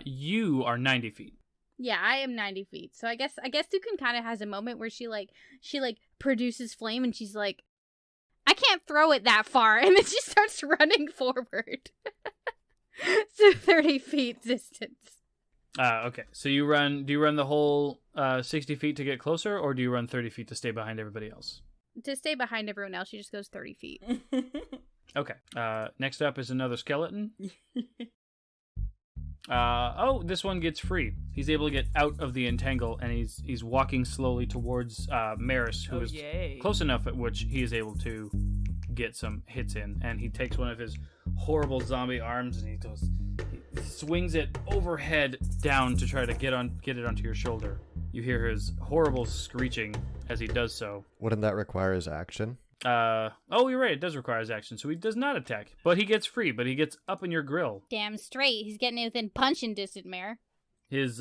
You are 90 feet. Yeah, I am 90 feet. So I guess Cukunkana has a moment where she produces flame and she's like, I can't throw it that far, and then she starts running forward. So 30 feet distance. Okay, so do you run the whole 60 feet to get closer, or do you run 30 feet to stay behind everybody else? To stay behind everyone else, she just goes 30 feet. Okay, next up is another skeleton. This one gets free. He's able to get out of the entangle, and he's walking slowly towards Meris, who is close enough at which he is able to get some hits in. And he takes one of his horrible zombie arms and he swings it overhead down to try to get it onto your shoulder. You hear his horrible screeching as he does so. Wouldn't that require his action? You're right. It does require his action, so he does not attack. But he gets free, but he gets up in your grill. Damn straight. He's getting it within punching distance, Mare. His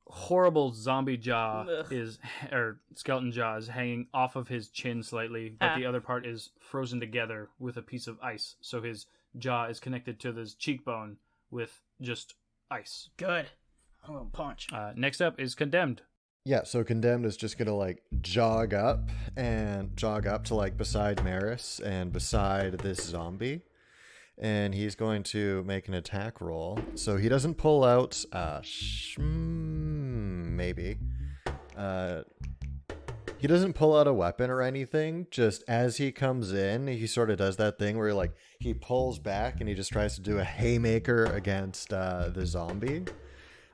horrible zombie jaw skeleton jaw is hanging off of his chin slightly, but the other part is frozen together with a piece of ice. So his jaw is connected to his cheekbone with just ice. Good. I'm gonna punch. Next up is Condemned. Yeah, so Condemned is just gonna like jog up to like beside Meris and beside this zombie, and he's going to make an attack roll. So he doesn't pull out maybe he doesn't pull out a weapon or anything. Just as he comes in, he sort of does that thing where he pulls back and he just tries to do a haymaker against the zombie,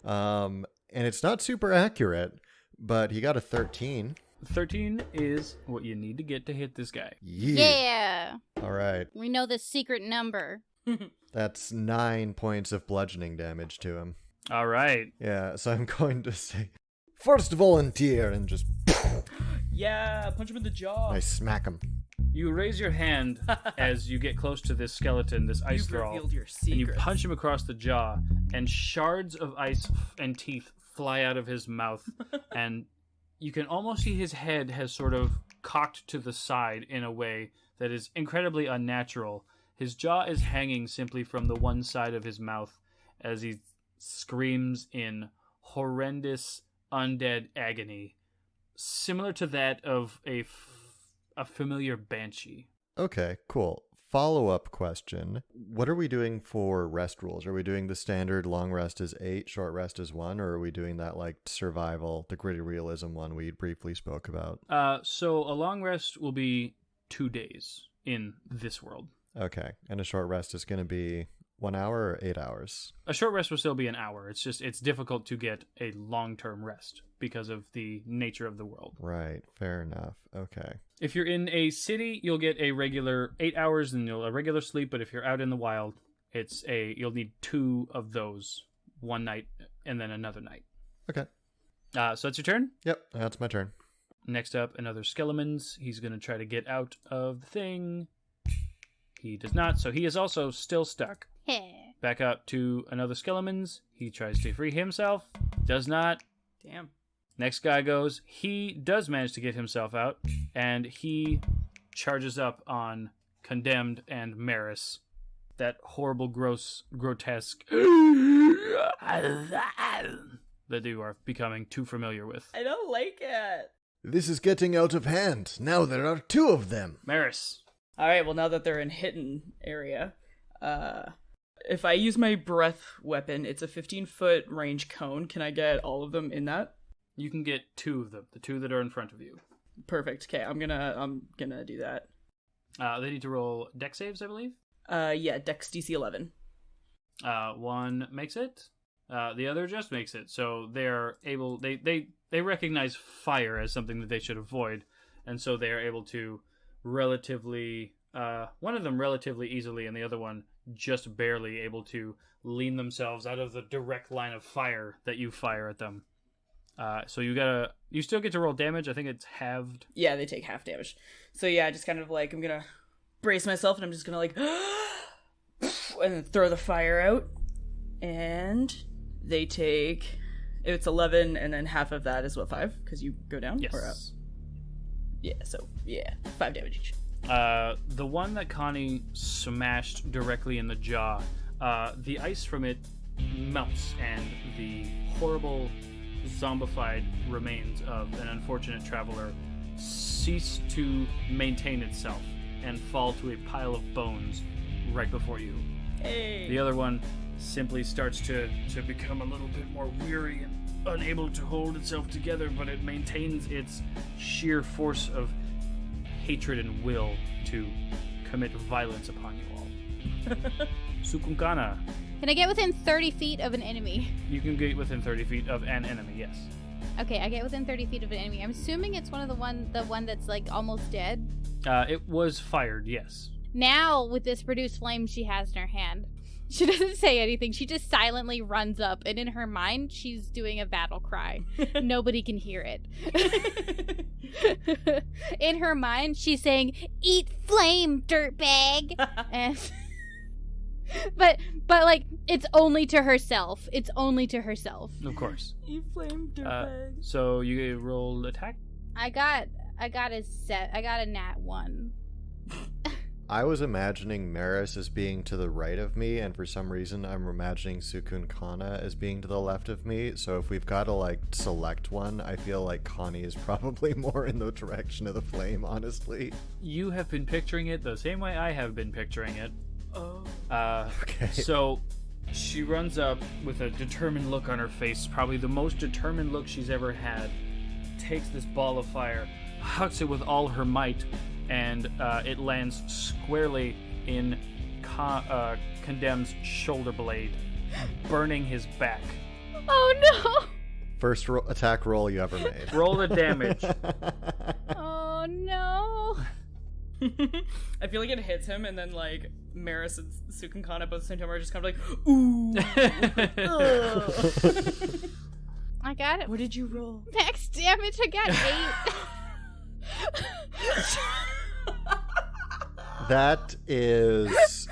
and it's not super accurate. But he got a 13. 13 is what you need to get to hit this guy. Yeah. All right. We know the secret number. That's 9 points of bludgeoning damage to him. All right. Yeah, so I'm going to say, first volunteer, and just... Yeah, punch him in the jaw. I smack him. You raise your hand as you get close to this skeleton, this ice You've thrall, revealed your and you secrets. punch him across the jaw, and shards of ice and teeth fly out of his mouth, and you can almost see his head has sort of cocked to the side in a way that is incredibly unnatural. His jaw is hanging simply from the one side of his mouth as he screams in horrendous undead agony, similar to that of a familiar banshee. Okay, cool. Follow-up question. What are we doing for rest rules? Are we doing the standard long rest is 8, short rest is 1, or are we doing that like survival, the gritty realism one we briefly spoke about? So a long rest will be 2 days in this world. Okay, and a short rest is going to be 1 hour or 8 hours? A short rest will still be an hour. It's difficult to get a long-term rest because of the nature of the world. Right, fair enough. Okay. If you're in a city, you'll get a regular 8 hours and a regular sleep, but if you're out in the wild, you'll need 2 of those, one night and then another night. Okay. So it's your turn? Yep, that's my turn. Next up, another Skelemans. He's going to try to get out of the thing. He does not, so he is also still stuck. Back up to another Skelemans. He tries to free himself. Does not. Damn. Next guy goes. He does manage to get himself out, and he charges up on Condemned and Meris. That horrible, gross, grotesque that you are becoming too familiar with. I don't like it. This is getting out of hand. Now there are 2 of them. Meris. All right, well, now that they're in hidden area, if I use my breath weapon, it's a 15-foot range cone. Can I get all of them in that? You can get 2 of them, the 2 that are in front of you. Perfect. Okay, I'm gonna do that. They need to roll dex saves, I believe. Yeah, Dex DC 11. One makes it. The other just makes it. So they're able. They recognize fire as something that they should avoid, and so they are able to relatively. One of them relatively easily, and the other one just barely able to lean themselves out of the direct line of fire that you fire at them. So you still get to roll damage. I think it's halved. Yeah, they take half damage. So yeah, just kind of like, I'm gonna brace myself and I'm just gonna like, and then throw the fire out. And they take, it's 11, and then half of that is what, 5? Because you go down? Yes. Or up? Yeah, so yeah, 5 damage each. The one that Connie smashed directly in the jaw, the ice from it melts, and the horrible zombified remains of an unfortunate traveler cease to maintain itself and fall to a pile of bones right before you. Hey! The other one simply starts to become a little bit more weary and unable to hold itself together, but it maintains its sheer force of hatred and will to commit violence upon you all. Cukunkana. Can I get within 30 feet of an enemy? You can get within 30 feet of an enemy, yes. Okay, I get within 30 feet of an enemy. I'm assuming it's the one that's like almost dead. It was fired, yes. Now, with this produced flame she has in her hand, she doesn't say anything. She just silently runs up, and in her mind, she's doing a battle cry. Nobody can hear it. In her mind, she's saying, "Eat flame, dirtbag!" And but like, it's only to herself. It's only to herself. Of course. You flame dirtbag. So you roll attack? I got a nat 1. I was imagining Meris as being to the right of me, and for some reason I'm imagining Cukunkana as being to the left of me, so if we've got to, like, select one, I feel like Connie is probably more in the direction of the flame, honestly. You have been picturing it the same way I have been picturing it. Oh. Okay. So she runs up with a determined look on her face, probably the most determined look she's ever had, takes this ball of fire, hucks it with all her might, and it lands squarely in Condemned's shoulder blade, burning his back. Oh no! First attack roll you ever made. Roll the damage. Oh no! I feel like it hits him, and then like Meris and Cukunkana both at the same time are just kind of like, ooh. I got it. What did you roll? Max damage. I got 8. That is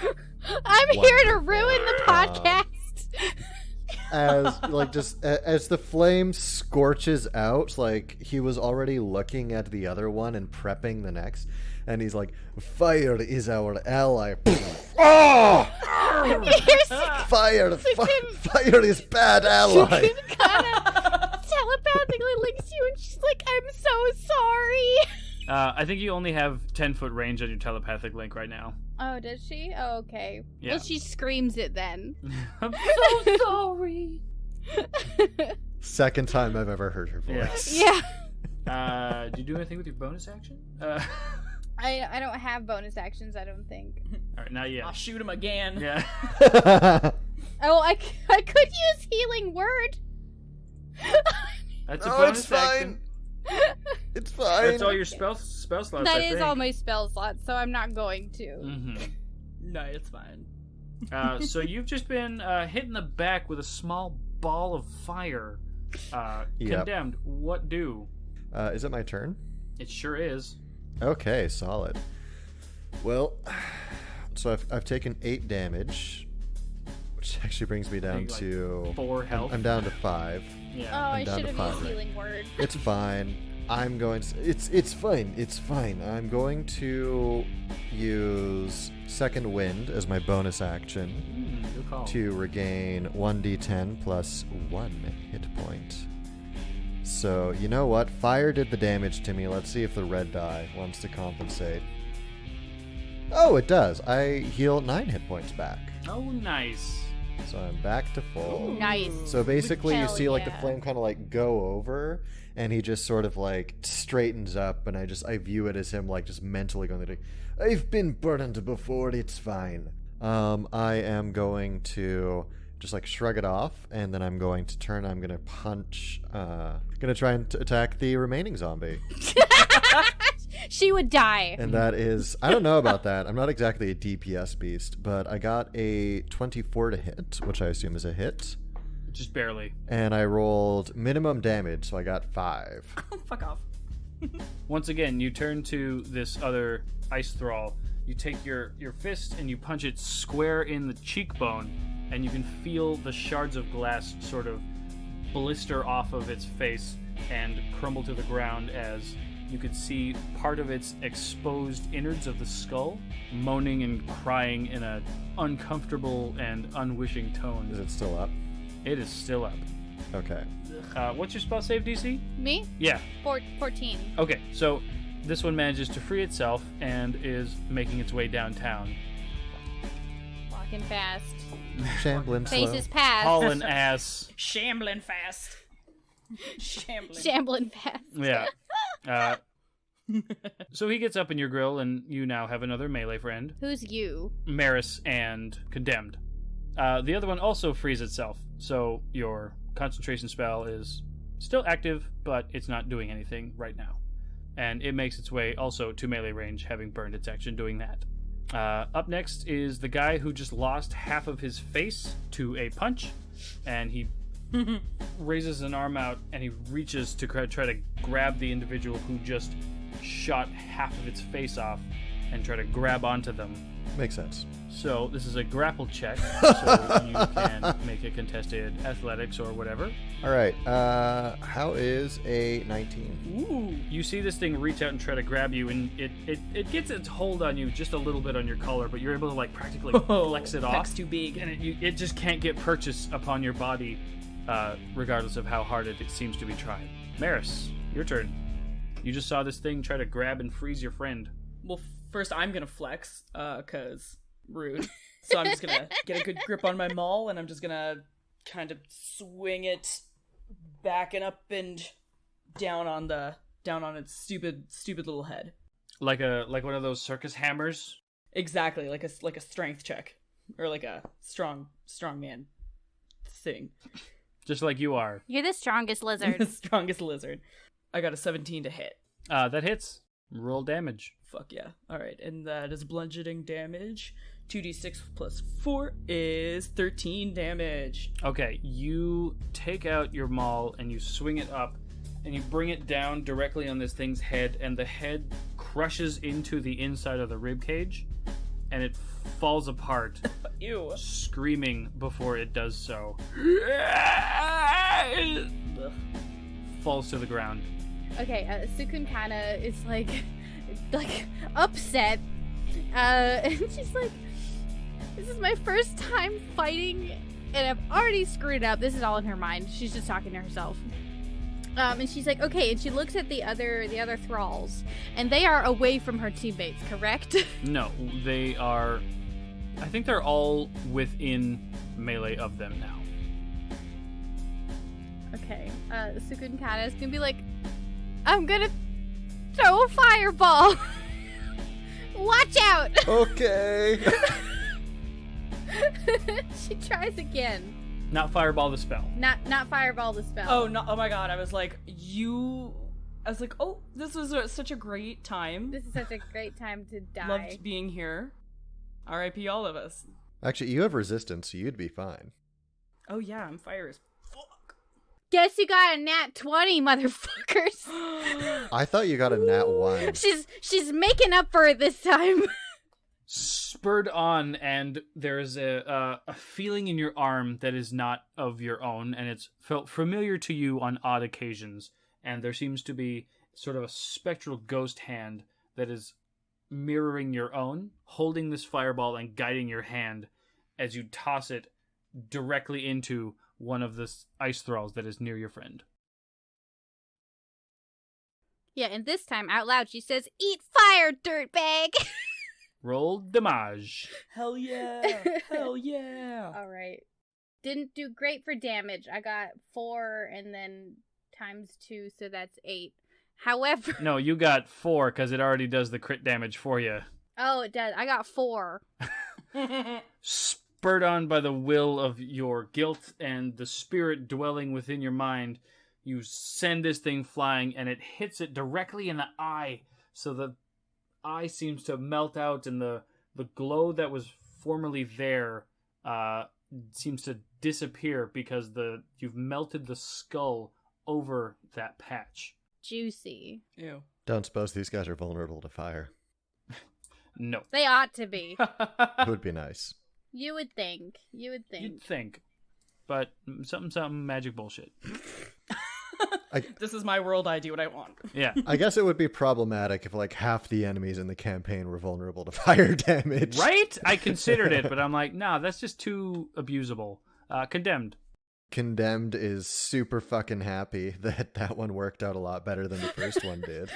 I'm here to ruin the podcast. as the flame scorches out, like he was already looking at the other one and prepping the next, and he's like, "Fire is our ally." Oh! Fire is bad ally. Cukunkana telepathically links you, and she's like, "I'm so sorry." I think you only have 10-foot range on your telepathic link right now. Oh, does she? Oh, okay. Yeah. Well, she screams it then. I'm so sorry. Second time I've ever heard her voice. Yeah. Do you do anything with your bonus action? I don't have bonus actions, I don't think. All right, not yet. I'll shoot him again. Yeah. Oh, I could use healing word. That's a Oh, bonus it's action. fine. It's fine. That's all your spell slots. That I is think. all my spell slots, so I'm not going to. Mm-hmm. No, it's fine. So you've just been hit in the back with a small ball of fire. Yep. Condemned. What do? Is it my turn? It sure is. Okay, solid. Well, so I've taken 8 damage, which actually brings me down Like to 4 health. I'm down to 5. Oh, Yeah. I down should to have 5 used right healing word. It's fine. I'm going to. It's fine. It's fine. I'm going to use Second Wind as my bonus action Good call. to regain 1d10 plus 1 hit point. So, you know what? Fire did the damage to me. Let's see if the red die wants to compensate. Oh, it does. I heal 9 hit points back. Oh, nice. So I'm back to full. Nice. So basically, you Hell see like the yeah. flame kind of like go over, and he just sort of like straightens up, and I view it as him like just mentally going like, "I've been burned before. It's fine." I am going to just like shrug it off, and then I'm going to turn. I'm gonna punch. Gonna try and attack the remaining zombie, She would die. and that is I don't know about that. I'm not exactly a DPS beast, but I got a 24 to hit, which I assume is a hit. Just barely. And I rolled minimum damage, so I got 5. Fuck off. Once again, you turn to this other ice thrall. You take your fist and you punch it square in the cheekbone, and you can feel the shards of glass sort of blister off of its face and crumble to the ground as you could see part of its exposed innards of the skull moaning and crying in an uncomfortable and unwishing tone. Is it still up? It is still up. Okay. What's your spell save DC? Me? Yeah. 14. Okay, so this one manages to free itself and is making its way downtown. Walking fast. Shambling slow. Faces past. Hauling ass. Shambling fast. Shambling. Shambling fast. Yeah. So he gets up in your grill, and you now have another melee friend, Who's you? Meris and Condemned. The other one also frees itself, so your concentration spell is still active, but it's not doing anything right now. And it makes its way also to melee range, having burned its action doing that. Up next is the guy who just lost half of his face to a punch, and he raises an arm out and he reaches to try to grab the individual who just shot half of its face off and try to grab onto them. Makes sense. So this is a grapple check, so you can make a contested athletics or whatever. All right. How is a 19? Ooh! You see this thing reach out and try to grab you, and it gets its hold on you just a little bit on your collar, but you're able to like practically flex it off. Peck's too big. And it just can't get purchase upon your body, regardless of how hard it seems to be trying. Meris, your turn. You just saw this thing try to grab and freeze your friend. Well, first I'm gonna flex, cause rude. So I'm just gonna get a good grip on my maul, and I'm just gonna kind of swing it back and up and down on its stupid little head. Like one of those circus hammers. Exactly, like a strength check, or like a strong man thing. Just like you are. You're the strongest The lizard. strongest lizard. I got a 17 to hit. That hits. Roll damage. Fuck yeah. Alright, and that is bludgeoning damage. 2d6 plus 4 is 13 damage. Okay, you take out your maul and you swing it up, and you bring it down directly on this thing's head, and the head crushes into the inside of the rib cage, and it falls apart, Ew. screaming before it does so. Falls to the ground. Okay, Cukunkana is like upset, and she's like, "This is my first time fighting, and I've already screwed up." This is all in her mind. She's just talking to herself. And she's like, "Okay," and she looks at the other thralls, and they are away from her teammates, correct? No, they are. I think they're all within melee of them now. Okay, Cukunkana is gonna be like, "I'm gonna throw a fireball. Watch out!" Okay. She tries again. Not fireball the spell. Not fireball the spell. Oh, no, oh my god, I was like, oh, this was such a great time. This is such a great time to die. Loved being here. R.I.P. all of us. Actually, you have resistance, so you'd be fine. Oh yeah, I'm fire as fuck. Guess you got a nat 20, motherfuckers. I thought you got a nat 1. She's making up for it this time. Spurred on, and there's a feeling in your arm that is not of your own, and it's felt familiar to you on odd occasions, and there seems to be sort of a spectral ghost hand that is mirroring your own, holding this fireball and guiding your hand as you toss it directly into one of the ice thralls that is near your friend. Yeah, and this time out loud she says, "Eat fire, dirtbag." Roll damage. Hell yeah. Hell yeah. All right. Didn't do great for damage. I got 4 and then times 2, so that's 8. However... No, you got 4 because it already does the crit damage for you. Oh, it does. I got 4. Spurred on by the will of your guilt and the spirit dwelling within your mind, you send this thing flying, and it hits it directly in the eye, so the eye seems to melt out, and the glow that was formerly there seems to disappear because you've melted the skull over that patch. Juicy. Ew. Don't suppose these guys are vulnerable to fire. No. They ought to be. It would be nice. You would think. You'd think. But something magic bullshit. This is my world, I do what I want. Yeah. I guess it would be problematic if like half the enemies in the campaign were vulnerable to fire damage. Right? I considered it, but I'm like, nah, that's just too abusable. Condemned. Condemned is super fucking happy that one worked out a lot better than the first one did.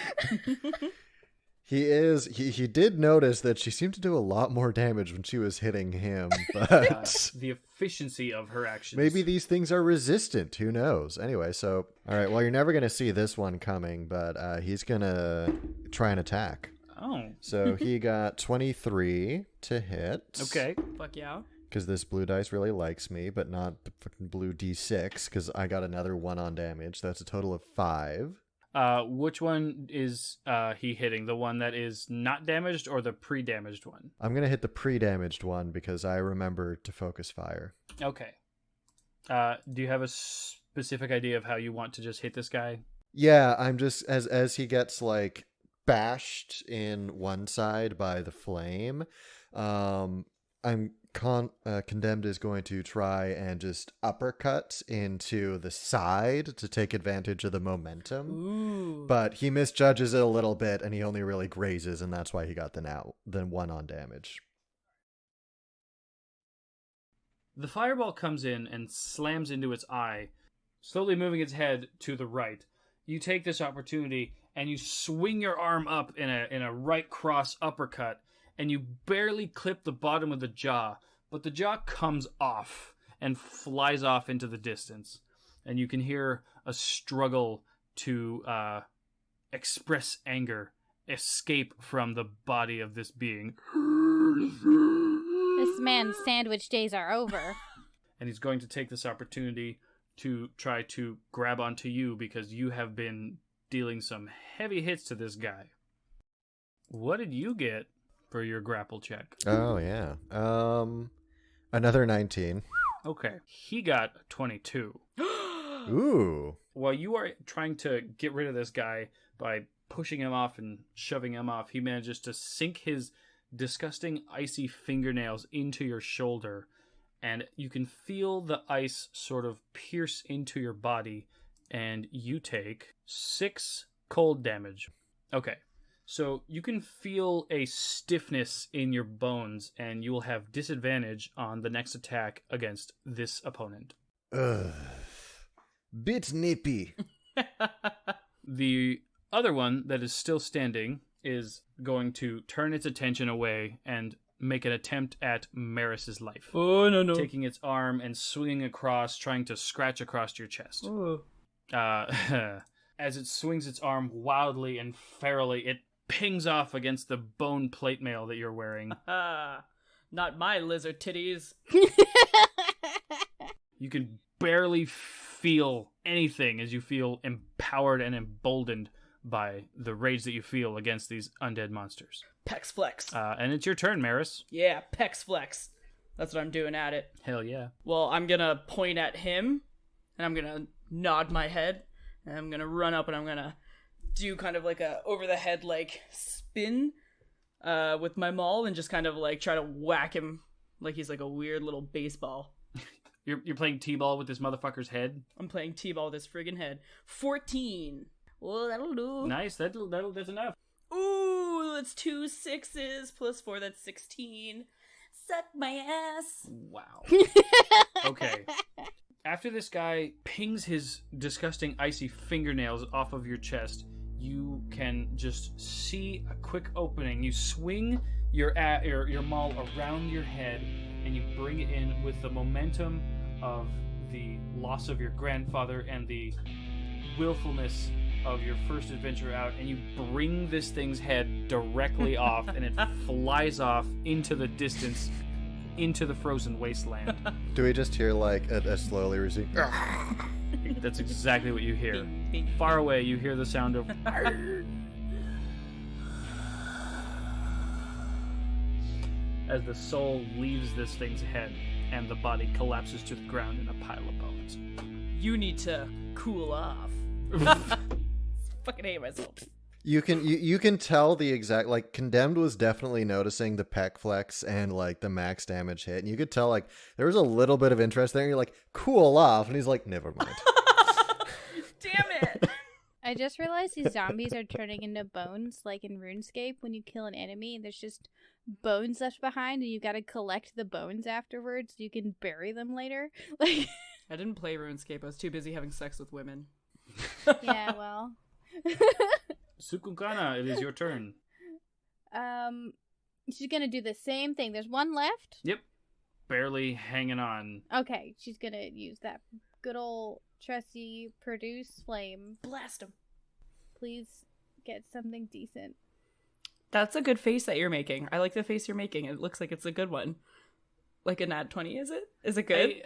He did notice that she seemed to do a lot more damage when she was hitting him, but The efficiency of her actions. maybe these things are resistant. Who knows? Anyway, so all right. Well, you're never gonna see this one coming, but he's gonna try and attack. Oh. So he got 23 to hit. Okay. Fuck yeah. Because this blue dice really likes me, but not the fucking blue d6. Because I got another 1 on damage. That's a total of 5. Which one is he hitting? The one that is not damaged or the pre-damaged one? I'm going to hit the pre-damaged one because I remember to focus fire. Okay. Do you have a specific idea of how you want to just hit this guy? Yeah, I'm just, as he gets, like, bashed in one side by the flame, Condemned is going to try and just uppercut into the side to take advantage of the momentum. Ooh. But he misjudges it a little bit, and he only really grazes, and that's why he got the 1 on damage. The fireball comes in and slams into its eye, slowly moving its head to the right. You take this opportunity and you swing your arm up in a right cross uppercut, and you barely clip the bottom of the jaw, but the jaw comes off and flies off into the distance. And you can hear a struggle to express anger escape from the body of this being. This man's sandwich days are over. And he's going to take this opportunity to try to grab onto you because you have been dealing some heavy hits to this guy. What did you get for your grapple check? Oh, yeah. Another 19. Okay. He got a 22. Ooh. while you are trying to get rid of this guy by pushing him off and shoving him off, he manages to sink his disgusting icy fingernails into your shoulder, and you can feel the ice sort of pierce into your body, and you take 6 cold damage. Okay, so you can feel a stiffness in your bones, and you will have disadvantage on the next attack against this opponent. Ugh. Bit nippy. The other one that is still standing is going to turn its attention away and make an attempt at Meris's life. Oh, no. Taking its arm and swinging across, trying to scratch across your chest. Oh. As it swings its arm wildly and ferally, it pings off against the bone plate mail that you're wearing. Not my lizard titties. You can barely feel anything as you feel empowered and emboldened by the rage that you feel against these undead monsters. Pecs flex. And it's your turn, Meris. Yeah, pecs flex. That's what I'm doing at it. Hell yeah. Well, I'm gonna point at him, and I'm gonna nod my head, and I'm gonna run up, and I'm gonna do kind of like a over-the-head, like, spin with my maul, and just kind of, like, try to whack him like he's like a weird little baseball. You're playing t-ball with this motherfucker's head? I'm playing t-ball with his friggin' head. 14. Well, that'll do. Nice, that's enough. Ooh, that's 2 6s plus 4, that's 16. Suck my ass. Wow. Okay. After this guy pings his disgusting icy fingernails off of your chest, you can just see a quick opening. You swing your maul around your head, and you bring it in with the momentum of the loss of your grandfather and the willfulness of your first adventure out, and you bring this thing's head directly off, and it flies off into the distance, into the frozen wasteland. Do we just hear like a slowly receding? That's exactly what you hear. Far away, you hear the sound of as the soul leaves this thing's head, and the body collapses to the ground in a pile of bones. You need to cool off. Fucking hate myself. You can tell the exact, like, Condemned was definitely noticing the pec flex and like the max damage hit, and you could tell like there was a little bit of interest there, and you're like, cool off, and he's like, never mind. Damn it. I just realized these zombies are turning into bones, like in RuneScape when you kill an enemy and there's just bones left behind and you gotta collect the bones afterwards so you can bury them later. Like, I didn't play RuneScape. I was too busy having sex with women. yeah, well. Cukunkana, it is your turn. She's gonna do the same thing. There's one left? Yep. Barely hanging on. Okay, she's gonna use that good old trusty produce flame. Blast him. Please get something decent. That's a good face that you're making. I like the face you're making. It looks like it's a good one. Like a nat 20, is it? Is it good?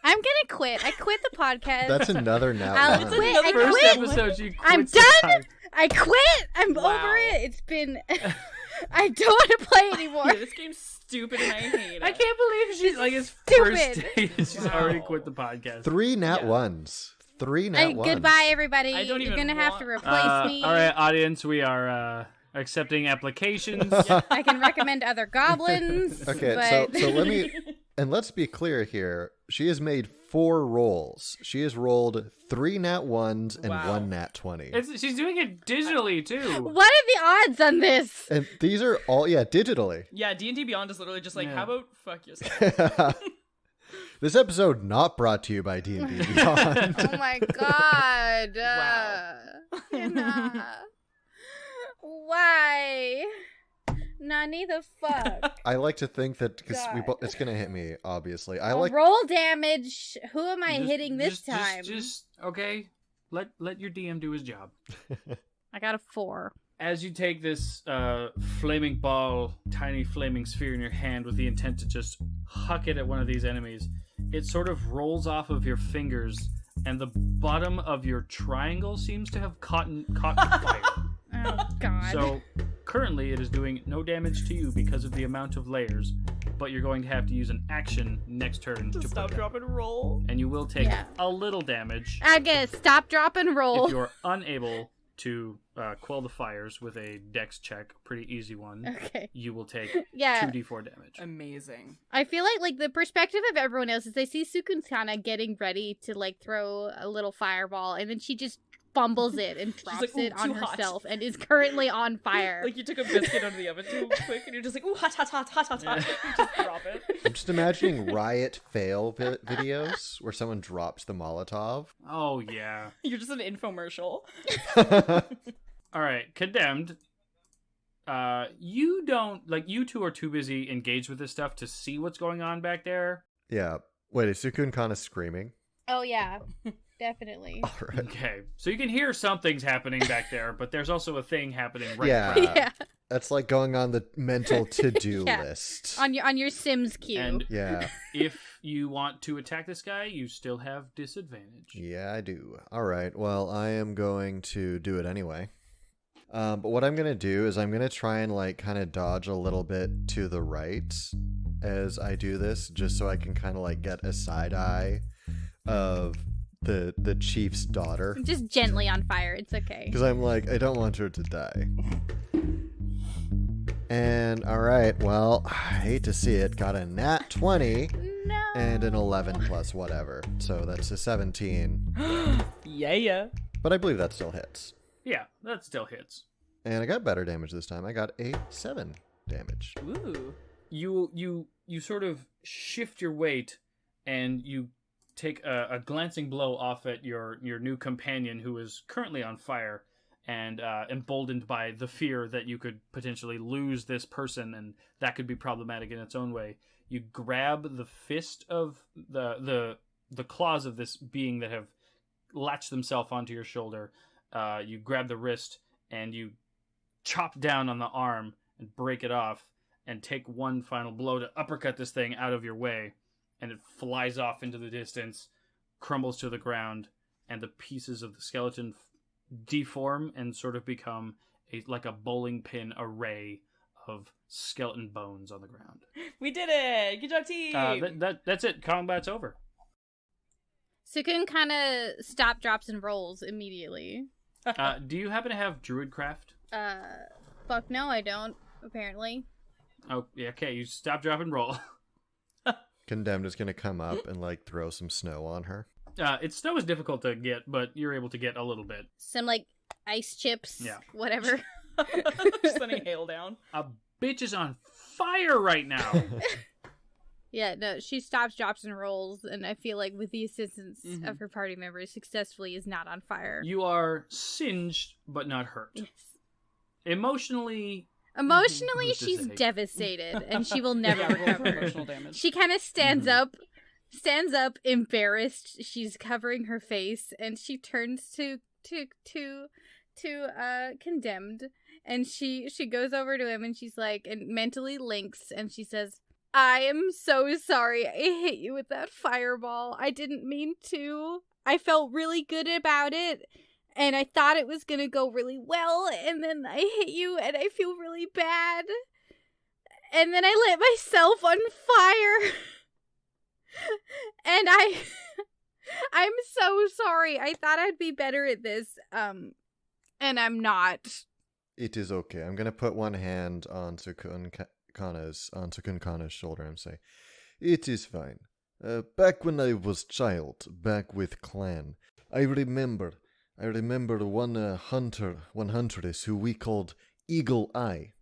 I'm gonna quit. I quit the podcast. That's another nat I'll one. quit. I First quit. episode you quit. I'm done. I quit. I'm Wow. over it. It's been. I don't want to play anymore. Yeah, this game's stupid and I hate it. I can't believe she's like it's Stupid. first day. She's Wow. already quit the podcast. 3 nat Yeah. ones. 3 nat ones. Goodbye, everybody. I don't You're even gonna have to want- replace me. All right, audience, we are accepting applications. I can recommend other goblins. Okay, but... so let me, and let's be clear here. She has made 4 rolls. She has rolled 3 nat ones and Wow. 1 nat 20. She's doing it digitally too. What are the odds on this? And these are all, digitally. Yeah, D&D Beyond is literally just like, Yeah. how about fuck yourself? This episode not brought to you by D&D Beyond. Oh my god. Wow. Why? Nani the fuck? I like to think that because God. it's gonna hit me. Obviously, I Well, like. roll damage. Who am I Just- hitting this just- time? Just okay. Let your DM do his job. I got a 4. As you take this flaming ball, tiny flaming sphere in your hand with the intent to just huck it at one of these enemies, it sort of rolls off of your fingers, and the bottom of your triangle seems to have caught fire. Oh god. So currently it is doing no damage to you because of the amount of layers, but you're going to have to use an action next turn to Stop, put drop, and roll. and you will take Yeah. a little damage I guess stop, drop, and roll. if you're unable to quell the fires with a dex check, pretty easy one. Okay. You will take Yeah. 2d4 damage. Amazing. I feel like the perspective of everyone else is they see Cukunkana getting ready to like throw a little fireball, and then she just fumbles it and drops like, "Ooh, it on too hot." herself and is currently on fire. Like you took a biscuit out of the oven too quick, and you're just like, ooh, hot, hot, hot, hot, hot, hot. You just drop it. I'm just imagining riot fail videos where someone drops the Molotov. Oh, yeah. You're just an infomercial. All right, Condemned. You don't, like, you two are too busy engaged with this stuff to see what's going on back there. Yeah. Wait, is Cukunkana screaming? Oh yeah, definitely. All right. Okay, so you can hear something's happening back there, but there's also a thing happening right Yeah. in front. Yeah, That's like going on the mental to-do Yeah. list. on your Sims queue. And Yeah. if you want to attack this guy, you still have disadvantage. Yeah, I do. All right. Well, I am going to do it anyway. But what I'm going to do is I'm going to try and like kind of dodge a little bit to the right as I do this, just so I can kind of like get a side eye of the chief's daughter. Just gently on fire. It's okay. Because I'm like, I don't want her to die. And all right, well, I hate to see it. Got a nat 20 No. and an 11 plus whatever. So that's a 17. Yeah. But I believe that still hits. Yeah, that still hits. And I got better damage this time. I got a 7 damage. Ooh. You sort of shift your weight, and you take a glancing blow off at your new companion, who is currently on fire, and emboldened by the fear that you could potentially lose this person, and that could be problematic in its own way. You grab the fist of the claws of this being that have latched themselves onto your shoulder. You grab the wrist and you chop down on the arm and break it off, and take one final blow to uppercut this thing out of your way, and it flies off into the distance, crumbles to the ground, and the pieces of the skeleton deform and sort of become like a bowling pin array of skeleton bones on the ground. We did it! Good job, team! That's it. Combat's over. Cukunkana stop, drops, and rolls immediately. Do you happen to have Druidcraft? Fuck no, I don't. Apparently. Oh, yeah, okay. You stop, drop, and roll. Condemned is going to come up and like throw some snow on her. Snow is difficult to get, but you're able to get a little bit. Some like ice chips. Yeah. Whatever. Just sending hail down. A bitch is on fire right now. Yeah, no, she stops, drops, and rolls, and I feel like with the assistance of her party members, successfully is not on fire. You are singed, but not hurt. Yes. Emotionally, Emotionally, Who's to she's say? devastated, and she will never Yeah, roll for recover. emotional damage. She kind of stands up, embarrassed. She's covering her face, and she turns to Condemned, and she goes over to him, and she's like, and mentally links, and she says, I am so sorry I hit you with that fireball. I didn't mean to. I felt really good about it, and I thought it was gonna go really well, and then I hit you, and I feel really bad. And then I lit myself on fire. And I'm so sorry. I thought I'd be better at this, and I'm not. It is okay. I'm going to put one hand on Cukunkana's shoulder and say, it is fine. Back when I was child, back with clan, I remember one huntress who we called Eagle Eye.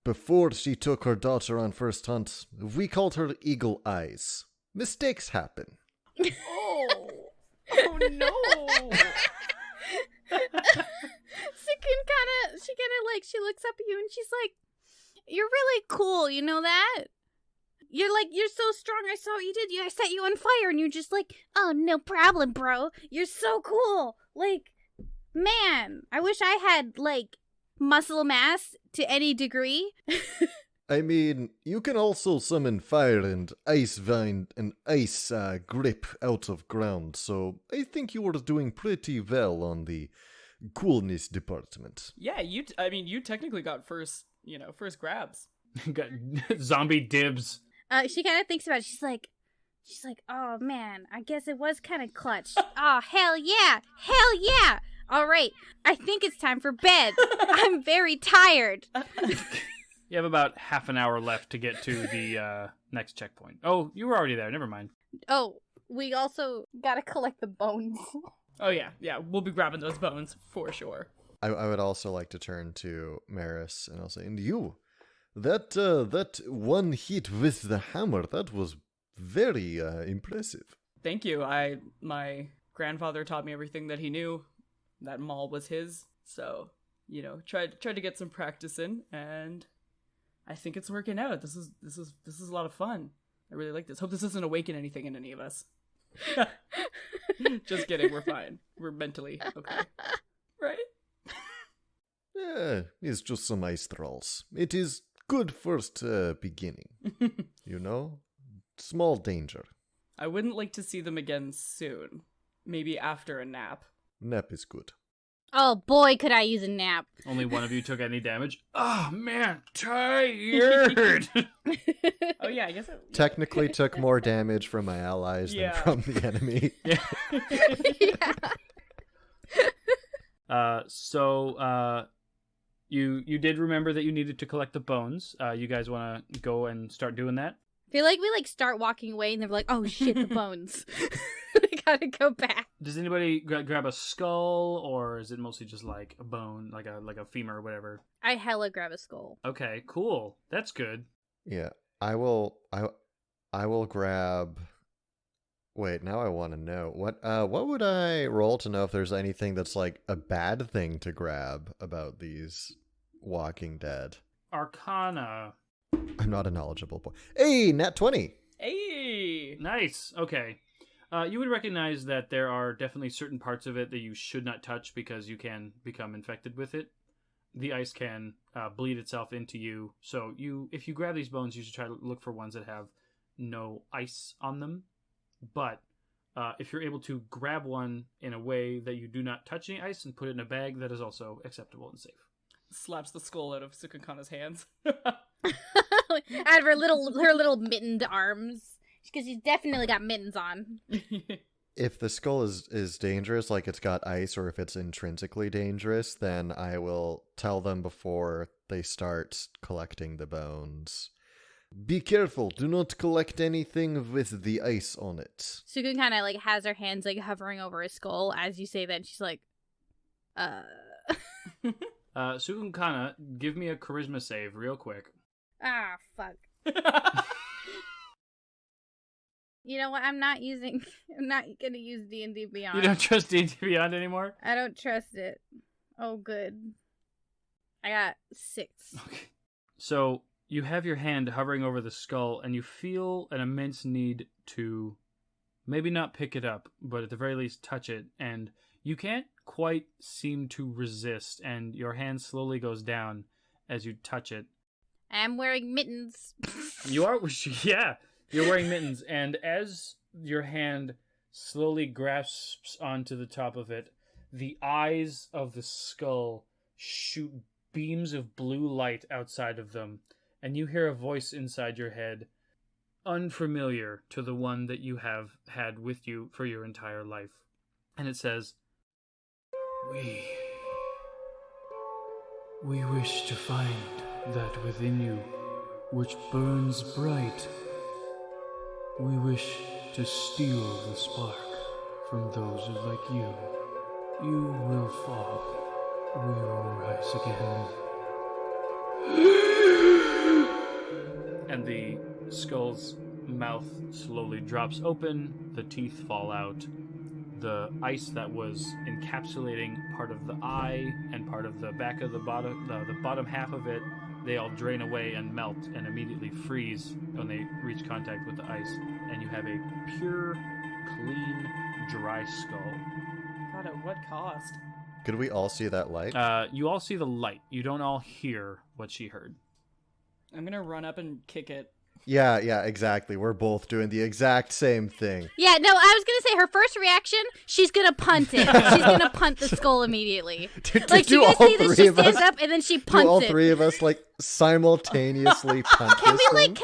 Before she took her daughter on first hunt, we called her Eagle Eyes. Mistakes happen. Oh no! She looks up at you and she's like, you're really cool, you know that? You're so strong, I saw what you did. I set you on fire and you're just like, oh, no problem, bro. You're so cool. Like, man, I wish I had, like, muscle mass to any degree. I mean, you can also summon fire and ice vine and ice grip out of ground, so I think you were doing pretty well on the coolness department. Yeah, you technically got first grabs. Got zombie dibs. She kind of thinks about it. She's like, oh man, I guess it was kind of clutch. Oh, hell yeah. All right, I think it's time for bed. I'm very tired. You have about half an hour left to get to the next checkpoint. Oh, you were already there. Never mind. Oh, we also gotta collect the bones. Oh, yeah. We'll be grabbing those bones for sure. I would also like to turn to Meris, and I'll say, and you, that one hit with the hammer, that was very impressive. Thank you. My grandfather taught me everything that he knew. That mall was his, so tried to get some practice in, and I think it's working out. This is a lot of fun. I really like this. Hope this doesn't awaken anything in any of us. Just kidding. We're fine. We're mentally okay, right? Yeah, it's just some ice trolls. It is good first beginning. Small danger. I wouldn't like to see them again soon. Maybe after a nap. Nap is good. Oh boy, could I use a nap. Only one of you took any damage. Oh man, tired. Oh yeah, I guess Technically took more damage from my allies than from the enemy. So you did remember that you needed to collect the bones. You guys want to go and start doing that? I feel like we start walking away and they're like, oh shit, the bones. We gotta go back. Does anybody grab a skull, or is it mostly just like a bone, like a femur or whatever? I hella grab a skull. Okay, cool. That's good. Yeah, I will grab. Wait, now I want to know what would I roll to know if there's anything that's like a bad thing to grab about these Walking Dead? Arcana. I'm not a knowledgeable boy. Hey, nat 20. Hey, nice. Okay. You would recognize that there are definitely certain parts of it that you should not touch because you can become infected with it. The ice can bleed itself into you. So if you grab these bones, you should try to look for ones that have no ice on them. But if you're able to grab one in a way that you do not touch any ice and put it in a bag, that is also acceptable and safe. slaps the skull out of Cukunkana's hands. Out of her little mittened arms, because she's definitely got mittens on. If the skull is dangerous, like it's got ice, or if it's intrinsically dangerous, then I will tell them before they start collecting the bones. Be careful, do not collect anything with the ice on it. Sukun kind of has her hands hovering over his skull as you say that, and she's like, Cukunkana, give me a charisma save real quick. Ah, fuck. You know what? I'm not gonna use D&D Beyond. You don't trust D&D Beyond anymore? I don't trust it. Oh, good. I got 6. Okay. So, you have your hand hovering over the skull, and you feel an immense need to maybe not pick it up, but at the very least touch it, and you can't quite seem to resist, and your hand slowly goes down as you touch it. I'm wearing mittens. You are? Yeah, you're wearing mittens, and as your hand slowly grasps onto the top of it, the eyes of the skull shoot beams of blue light outside of them, and you hear a voice inside your head, unfamiliar to the one that you have had with you for your entire life. And it says, We wish to find that within you which burns bright. We wish to steal the spark from those like you. You will fall. We will rise again. And the skull's mouth slowly drops open, the teeth fall out. The ice that was encapsulating part of the eye and part of the back of the bottom half of it, they all drain away and melt and immediately freeze when they reach contact with the ice. And you have a pure, clean, dry skull. God, at what cost? Could we all see that light? You all see the light. You don't all hear what she heard. I'm gonna run up and kick it. Yeah, exactly. We're both doing the exact same thing. Yeah, no, I was going to say her first reaction, she's going to punt it. She's going to punt the skull immediately. Like, do you're going to all see this, three she of us- stands up, and then she punts Do all it. three of us like simultaneously punt Can this we thing?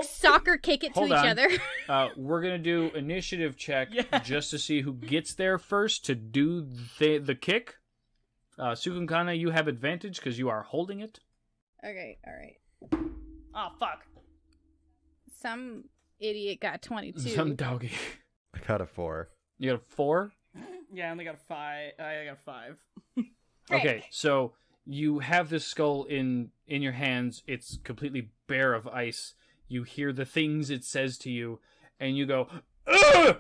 soccer kick it to Hold each on. other? We're gonna do initiative check Yeah. just to see who gets there first to do the kick. Cukunkana, you have advantage because you are holding it. Okay, all right. Oh, fuck. Some idiot got 22. Some doggy. I got a 4. You got a 4? Yeah, I only got a 5. I got a 5. Great. Okay, so you have this skull in your hands. It's completely bare of ice. You hear the things it says to you, and you go, "Ugh!"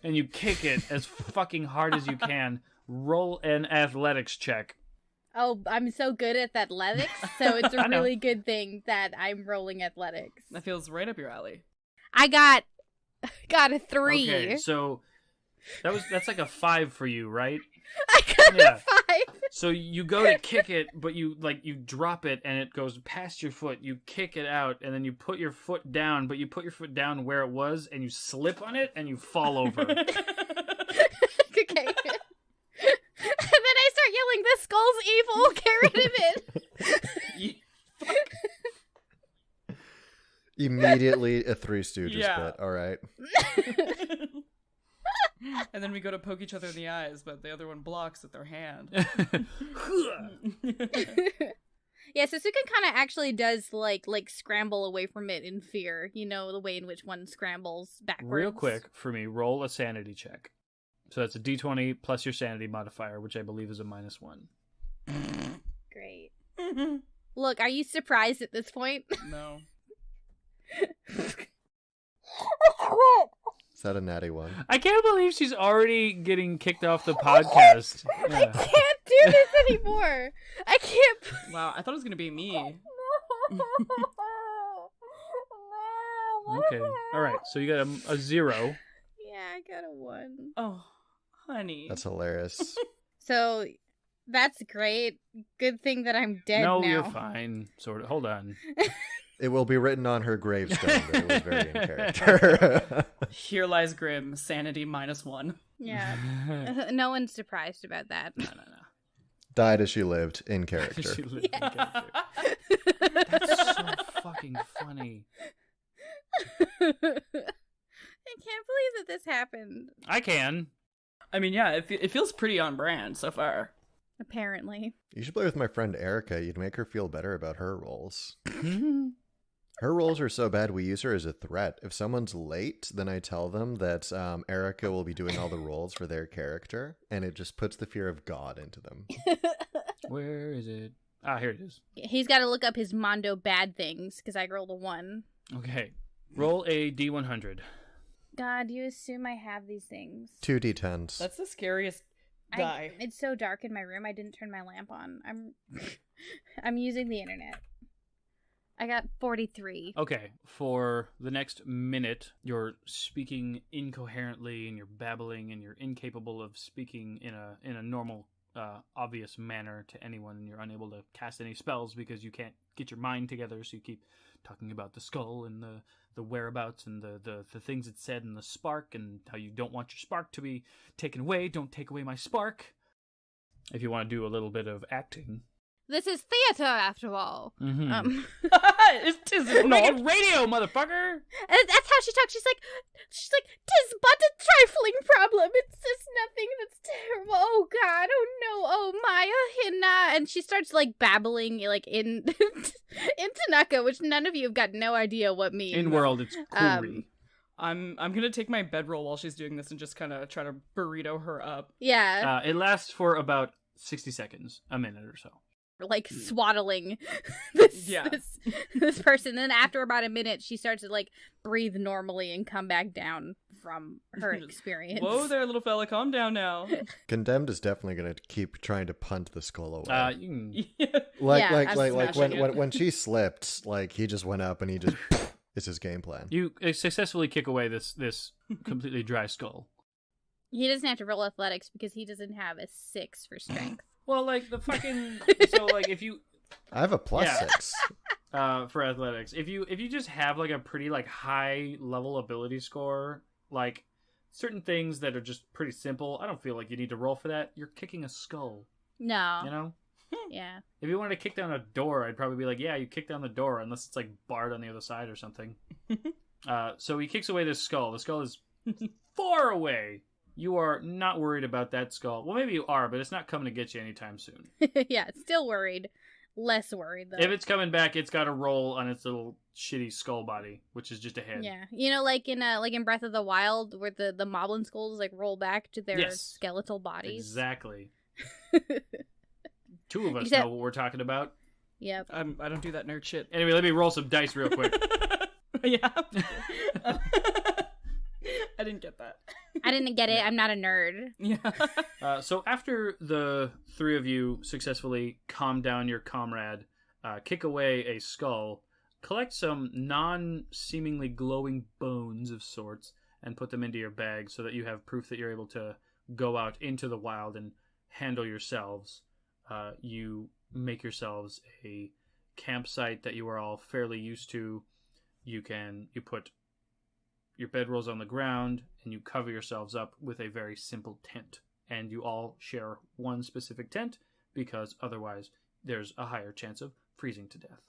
and you kick it as fucking hard as you can. Roll an athletics check. Oh, I'm so good at athletics, so it's I a know. really good thing that I'm rolling athletics. That feels right up your alley. I got a 3. Okay, so that's like a 5 for you, right? I got Yeah. a 5. So you go to kick it, but you drop it and it goes past your foot. You kick it out and then you put your foot down, but you put your foot down where it was and you slip on it and you fall over. Okay. And then I start yelling, "The skull's evil! Get rid of it!" Immediately a Three Stooges Yeah. bit. All right. And then we go to poke each other in the eyes, but the other one blocks with their hand. Yeah, so Cukunkana actually does like scramble away from it in fear. You know, the way in which one scrambles backwards. Real quick for me, roll a sanity check. So that's a d20 plus your sanity modifier, which I believe is a -1. Great. Look, are you surprised at this point? No. Is that a natty 1? I can't believe she's already getting kicked off the podcast. I Yeah. can't do this anymore. I can't. Wow, I thought it was going to be me. Okay. All right. So you got a 0. Yeah, I got a 1. Oh, honey. That's hilarious. So that's great. Good thing that I'm dead No, now. you're fine. Sort of. Hold on. It will be written on her gravestone that it was very in character. Here lies Grim, sanity -1. Yeah. No one's surprised about that. No. Died as she lived in character. She lived in character. That's so fucking funny. I can't believe that this happened. I can. I mean, yeah, it feels pretty on brand so far. Apparently. You should play with my friend Erica. You'd make her feel better about her rolls. Her rolls are so bad we use her as a threat. If someone's late, then I tell them that Erica will be doing all the rolls for their character, and it just puts the fear of God into them. Where is it? Ah, here it is. He's got to look up his Mondo bad things because I rolled a 1. Okay. Roll a d100. God, you assume I have these things. 2 d10s. That's the scariest die. It's so dark in my room. I didn't turn my lamp on. I'm using the internet. I got 43. Okay, for the next minute, you're speaking incoherently and you're babbling and you're incapable of speaking in a normal, obvious manner to anyone, and you're unable to cast any spells because you can't get your mind together, so you keep talking about the skull and the whereabouts and the things it said and the spark and how you don't want your spark to be taken away. Don't take away my spark. If you want to do a little bit of acting. This is theater, after all. Mm-hmm. It is We're not. making radio, motherfucker! And that's how she talks. She's like, "'Tis but a trifling problem. It's just nothing that's terrible. Oh God, oh no, oh Maya, Hinna." And she starts like babbling like in Tanaka, which none of you have got no idea what means. In world, it's Kuri. I'm gonna take my bedroll while she's doing this and just kind of try to burrito her up. Yeah, It lasts for about 60 seconds, a minute or so. like swaddling this Yeah. this person. Then after about a minute, she starts to like breathe normally and come back down from her experience. Whoa there, little fella, calm down now. Condemned is definitely going to keep trying to punt the skull away. You can, Yeah. like I'm smashing it. when she slipped, like he just went up and he just it's his game plan. you successfully kick away this completely dry skull. He doesn't have to roll athletics because he doesn't have a 6 for strength. Well, like the fucking so like if you I have a +6. for athletics. If you just have like a pretty like high level ability score, like certain things that are just pretty simple, I don't feel like you need to roll for that. You're kicking a skull, No. you know? Yeah. If you wanted to kick down a door, I'd probably be like, yeah, you kick down the door, unless it's like barred on the other side or something. So he kicks away this skull. The skull is far away. You are not worried about that skull. Well, maybe you are, but it's not coming to get you anytime soon. Yeah, still worried. Less worried, though. If it's coming back, it's got to roll on its little shitty skull body, which is just a head. Yeah. You know, like in Breath of the Wild, where the moblin skulls, like, roll back to their skeletal bodies. Exactly. Two of us Except- know what we're talking about. Yep. I don't do that nerd shit. Anyway, let me roll some dice real quick. Yeah. I didn't get that. I didn't get it. I'm not a nerd. Yeah. So after the three of you successfully calm down your comrade, kick away a skull, collect some non-seemingly glowing bones of sorts, and put them into your bag so that you have proof that you're able to go out into the wild and handle yourselves. You make yourselves a campsite that you are all fairly used to. You put your bedrolls on the ground and you cover yourselves up with a very simple tent. And you all share one specific tent because otherwise there's a higher chance of freezing to death.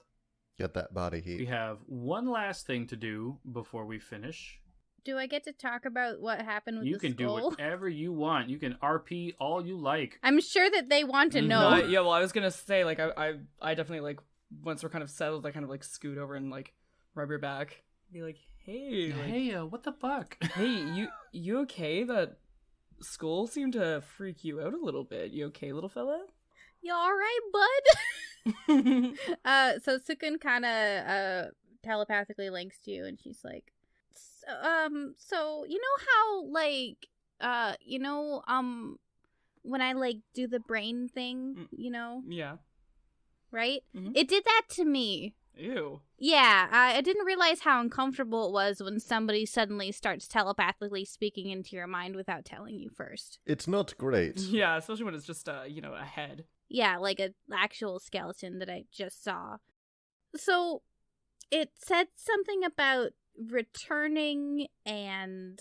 Get that body We heat. have one last thing to do before we finish. Do I get to talk about what happened with You the can do skull? whatever you want. You can RP all you like. I'm sure that they want to know. Yeah, well, I was gonna say, like, I definitely, like, once we're kind of settled, I kind of, like, scoot over and, like, rub your back. Be like, hey, like, Hey, what the fuck? hey, you okay? That school seemed to freak you out a little bit. You okay, little fella? You alright, bud? So Cukunkana telepathically links to you, and she's like, so you know how, like, when I, like, do the brain thing, you know, Yeah. right? Mhm. It did that to me. Ew. Yeah, I didn't realize how uncomfortable it was when somebody suddenly starts telepathically speaking into your mind without telling you first. It's not great. Yeah, especially when it's just, a head. Yeah, like an actual skeleton that I just saw. So, it said something about returning and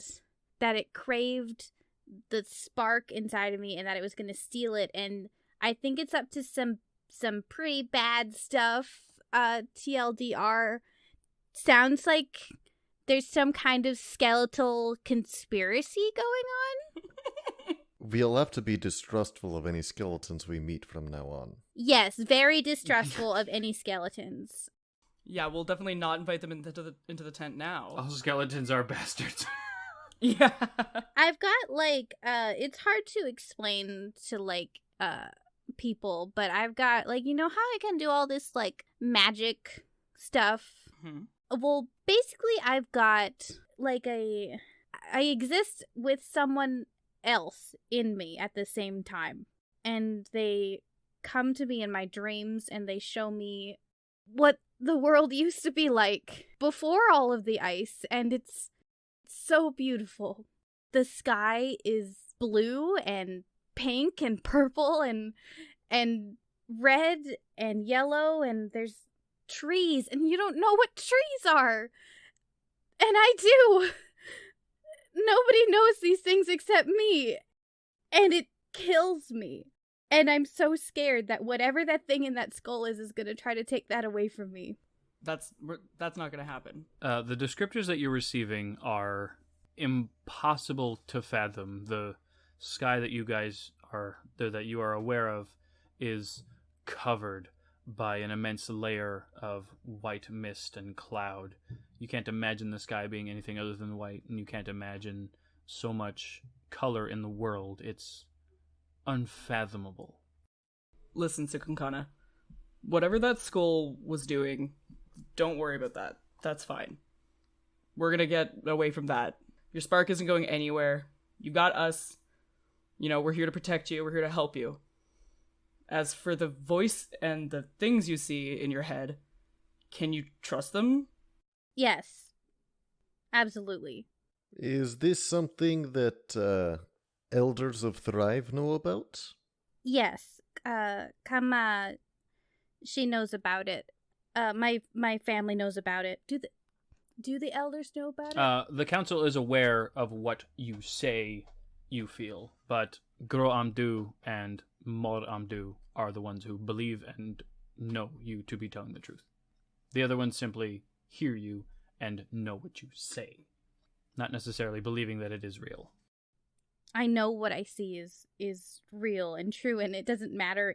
that it craved the spark inside of me and that it was going to steal it. And I think it's up to some pretty bad stuff. TLDR. Sounds like there's some kind of skeletal conspiracy going on. We'll have to be distrustful of any skeletons we meet from now on. Yes, very distrustful of any skeletons. Yeah, we'll definitely not invite them into the tent now. All skeletons are bastards. Yeah. I've got, like, it's hard to explain to, like, people, but I've got, like, you know how I can do all this, like, magic stuff? Mhm. Well, basically, I've got, like, I exist with someone else in me at the same time. And they come to me in my dreams and they show me what the world used to be like before all of the ice, and it's so beautiful. The sky is blue and pink and purple and red and yellow, and there's trees, and you don't know what trees are. And I do. Nobody knows these things except me. And it kills me. And I'm so scared that whatever that thing in that skull is going to try to take that away from me. That's not gonna happen. The descriptors that you're receiving are impossible to fathom. The sky that you guys that you are aware of is covered by an immense layer of white mist and cloud. You can't imagine the sky being anything other than white, and you can't imagine so much color in the world. It's unfathomable. Listen, Cukunkana, whatever that skull was doing, don't worry about that. That's fine. We're gonna get away from that. Your spark isn't going anywhere. You got us. We're here to protect you. We're here to help you. As for the voice and the things you see in your head, can you trust them? Yes. Absolutely. Is this something that elders of Thrive know about? Yes. Kama, she knows about it. My family knows about it. Do the elders know about it? The council is aware of what you say you feel, but Gro Amdu and Mor Amdu are the ones who believe and know you to be telling the truth. The other ones simply hear you and know what you say, not necessarily believing that it is real. I know what I see is real and true, and it doesn't matter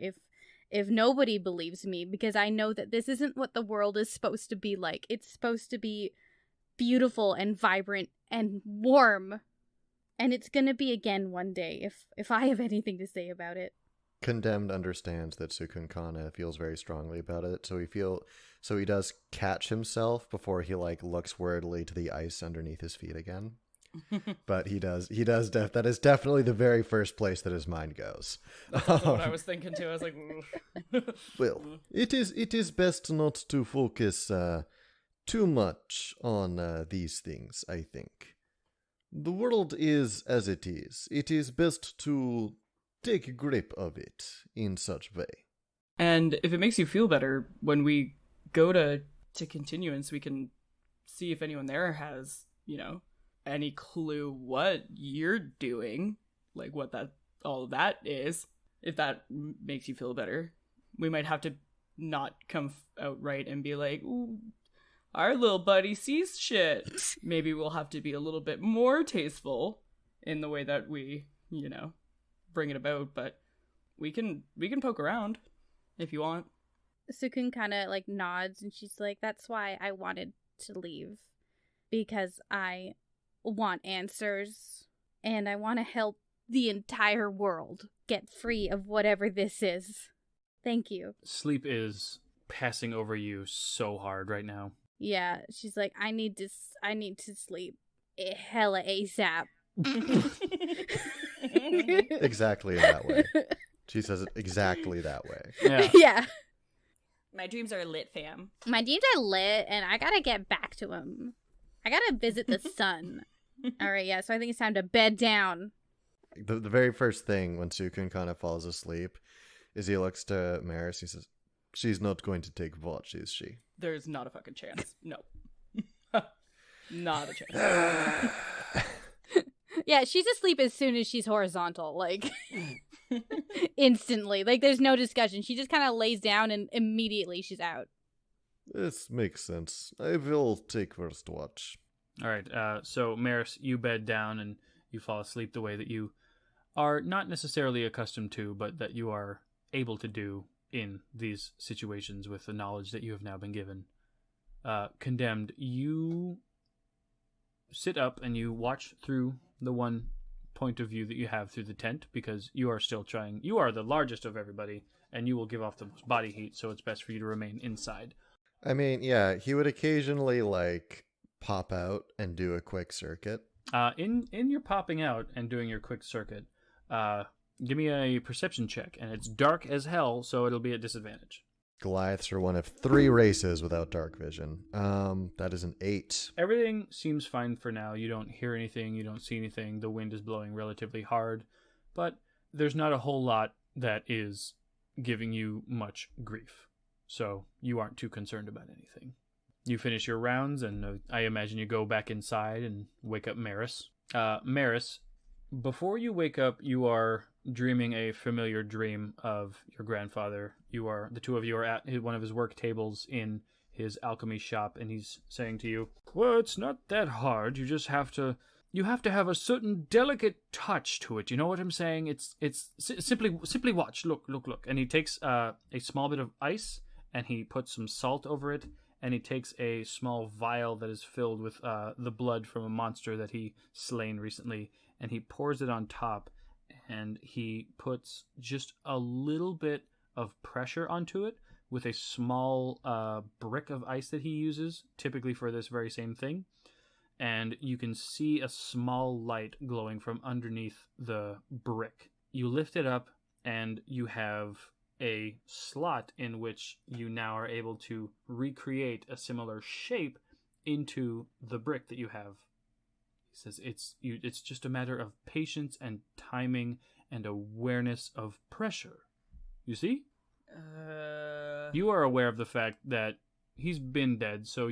if nobody believes me, because I know that this isn't what the world is supposed to be like. It's supposed to be beautiful and vibrant and warm, and it's gonna be again one day if I have anything to say about it. Condemned understands that Cukunkana feels very strongly about it, so he does catch himself before he looks worriedly to the ice underneath his feet again. But that is definitely the very first place that his mind goes. That's what I was thinking too. I was like, well, it is best not to focus too much on these things, I think. The world is as it is. It is best to take grip of it in such way. and if it makes you feel better, when we go to continuance, we can see if anyone there has, any clue what you're doing, like what all of that is. If that makes you feel better, we might have to not come out right and be like, ooh, our little buddy sees shit. Maybe we'll have to be a little bit more tasteful in the way that we, bring it about. But we can poke around if you want. Sukun kind of nods, and she's like, that's why I wanted to leave, because I want answers, and I want to help the entire world get free of whatever this is. Thank you. Sleep is passing over you so hard right now. Yeah, she's like, I need to sleep hella ASAP. Exactly that way. She says it exactly that way. Yeah. Yeah. My dreams are lit, fam. My dreams are lit, and I gotta get back to him. I gotta visit the sun. All right, yeah, so I think it's time to bed down. The very first thing when Sukun kind of falls asleep is he looks to Meris. He says, she's not going to take watch, is she? There's not a fucking chance. No. Not a chance. Yeah, she's asleep as soon as she's horizontal, instantly. There's no discussion. She just kind of lays down and immediately she's out. This makes sense. I will take first watch. All right, so Meris, you bed down and you fall asleep the way that you are not necessarily accustomed to, but that you are able to do in these situations with the knowledge that you have now been given. Condemned, you sit up and you watch through the one point of view that you have through the tent, because you are still trying. You are the largest of everybody, and you will give off the most body heat, so it's best for you to remain inside. I mean, yeah, he would occasionally pop out and do a quick circuit. In your popping out and doing your quick circuit, give me a perception check, and it's dark as hell, so it'll be at disadvantage. Goliaths are one of 3 races without dark vision. That is an 8. Everything seems fine for now. You don't hear anything, you don't see anything. The wind is blowing relatively hard, but there's not a whole lot that is giving you much grief, so you aren't too concerned about anything. You finish your rounds, and I imagine you go back inside and wake up Meris. Meris, before you wake up, you are dreaming a familiar dream of your grandfather. The two of you are at one of his work tables in his alchemy shop, and he's saying to you, well, it's not that hard. You just have to have a certain delicate touch to it. You know what I'm saying? It's simply watch. Look. And he takes a small bit of ice, and he puts some salt over it, and he takes a small vial that is filled with the blood from a monster that he slain recently, and he pours it on top, and he puts just a little bit of pressure onto it with a small brick of ice that he uses, typically for this very same thing. And you can see a small light glowing from underneath the brick. You lift it up, and you have a slot in which you now are able to recreate a similar shape into the brick that you have. He says it's just a matter of patience and timing and awareness of pressure. You see? You are aware of the fact that he's been dead, so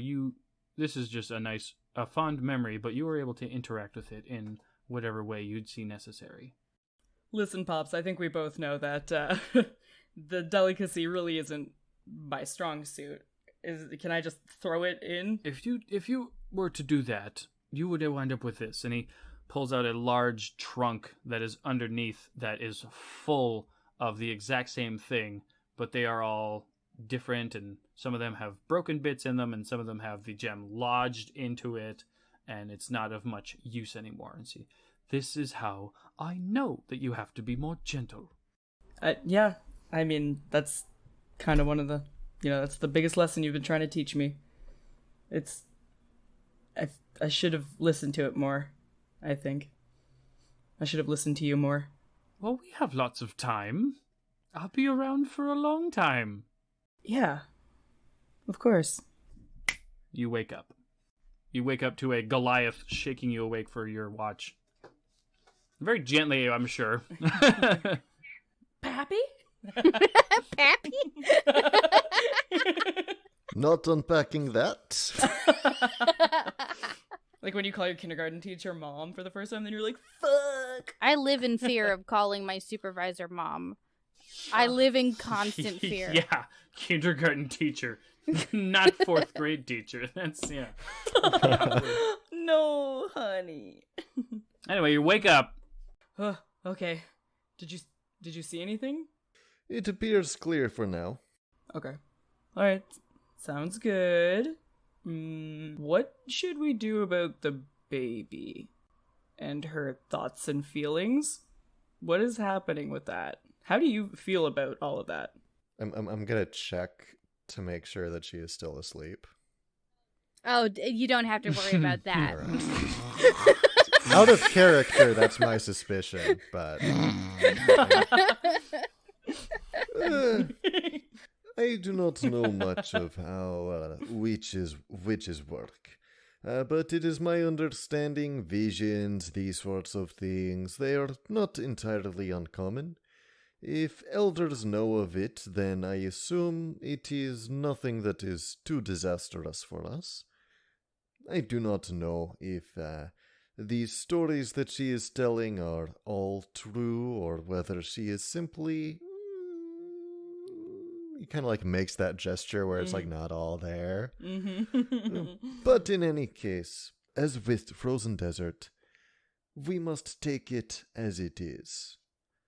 this is just a fond memory, but you were able to interact with it in whatever way you'd see necessary. Listen, Pops, I think we both know that the delicacy really isn't my strong suit. Can I just throw it in? If you were to do that, you would wind up with this. And he pulls out a large trunk that is underneath that is full of the exact same thing, but they are all different, and some of them have broken bits in them, and some of them have the gem lodged into it, and it's not of much use anymore. And see, this is how I know that you have to be more gentle. Yeah, I mean, that's kind of one of the, that's the biggest lesson you've been trying to teach me. I should have listened to it more, I think. I should have listened to you more. Well, we have lots of time. I'll be around for a long time. Yeah, of course. You wake up. You wake up to a Goliath shaking you awake for your watch. Very gently, I'm sure. Pappy? Pappy? Not unpacking that. Like when you call your kindergarten teacher mom for the first time, then you're like, fuck. I live in fear of calling my supervisor mom. I live in constant fear. Yeah, kindergarten teacher. Not fourth grade teacher. That's, yeah. No, honey. Anyway, you wake up. Okay. Did you see anything? It appears clear for now. Okay. Alright. Sounds good. What should we do about the baby? And her thoughts and feelings? What is happening with that? How do you feel about all of that? I'm gonna check to make sure that she is still asleep. Oh, you don't have to worry about that. Out of character, that's my suspicion, but I do not know much of how witches work. But it is my understanding visions, these sorts of things, they are not entirely uncommon. If elders know of it, then I assume it is nothing that is too disastrous for us. I do not know if these stories that she is telling are all true, or whether she is simply... He kind of like makes that gesture where it's like not all there. But in any case, as with Frozen Desert, we must take it as it is.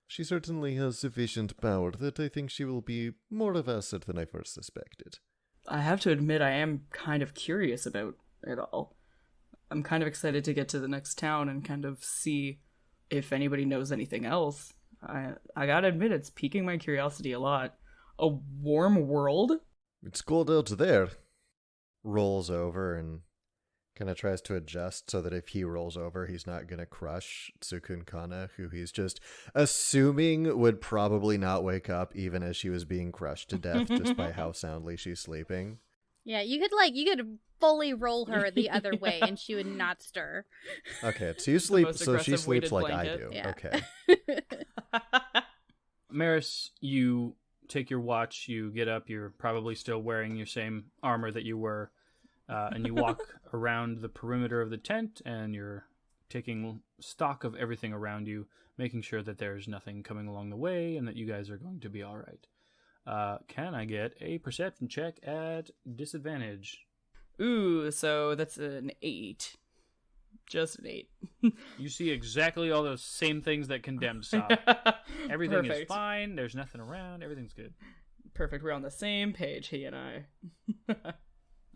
She certainly has sufficient power that I think she will be more of an asset than I first suspected. I have to admit I am kind of curious about it all. I'm kind of excited to get to the next town and kind of see if anybody knows anything else. I gotta admit, it's piquing my curiosity a lot. A warm world? It's cold out there. Rolls over and kind of tries to adjust so that if he rolls over, he's not going to crush Cukunkana, who he's just assuming would probably not wake up even as she was being crushed to death just by how soundly she's sleeping. Yeah, you could fully roll her the other way and she would not stir. Okay, so she sleeps like blanket. I do. Yeah. Okay. Meris, you take your watch, you get up, you're probably still wearing your same armor that you were, and you walk around the perimeter of the tent, and you're taking stock of everything around you, making sure that there's nothing coming along the way, and that you guys are going to be all right. Can I get a perception check at disadvantage? Ooh, so that's an 8. Just an 8. You see exactly all those same things that Condemned saw. Everything Perfect. is fine, there's nothing around, everything's good. Perfect, we're on the same page, he and I.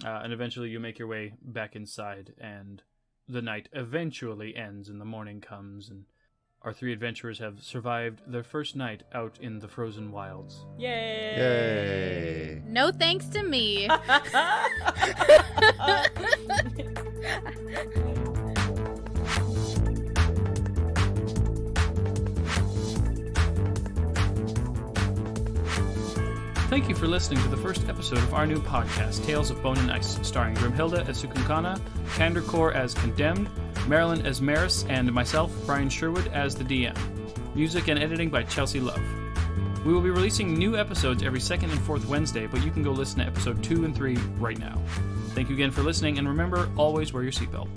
And eventually you make your way back inside, and the night eventually ends, and the morning comes, and our 3 adventurers have survived their first night out in the frozen wilds. Yay! Yay! No thanks to me. Thank you for listening to the first episode of our new podcast, Tales of Bone and Ice, starring Grimhilde as Cukunkana, CandorCore as Condemned, Marilyn as Meris, and myself, Brian Sherwood, as the DM. Music and editing by Chelsea Love. We will be releasing new episodes every second and fourth Wednesday, but you can go listen to episode 2 and 3 right now. Thank you again for listening, and remember, always wear your seatbelt.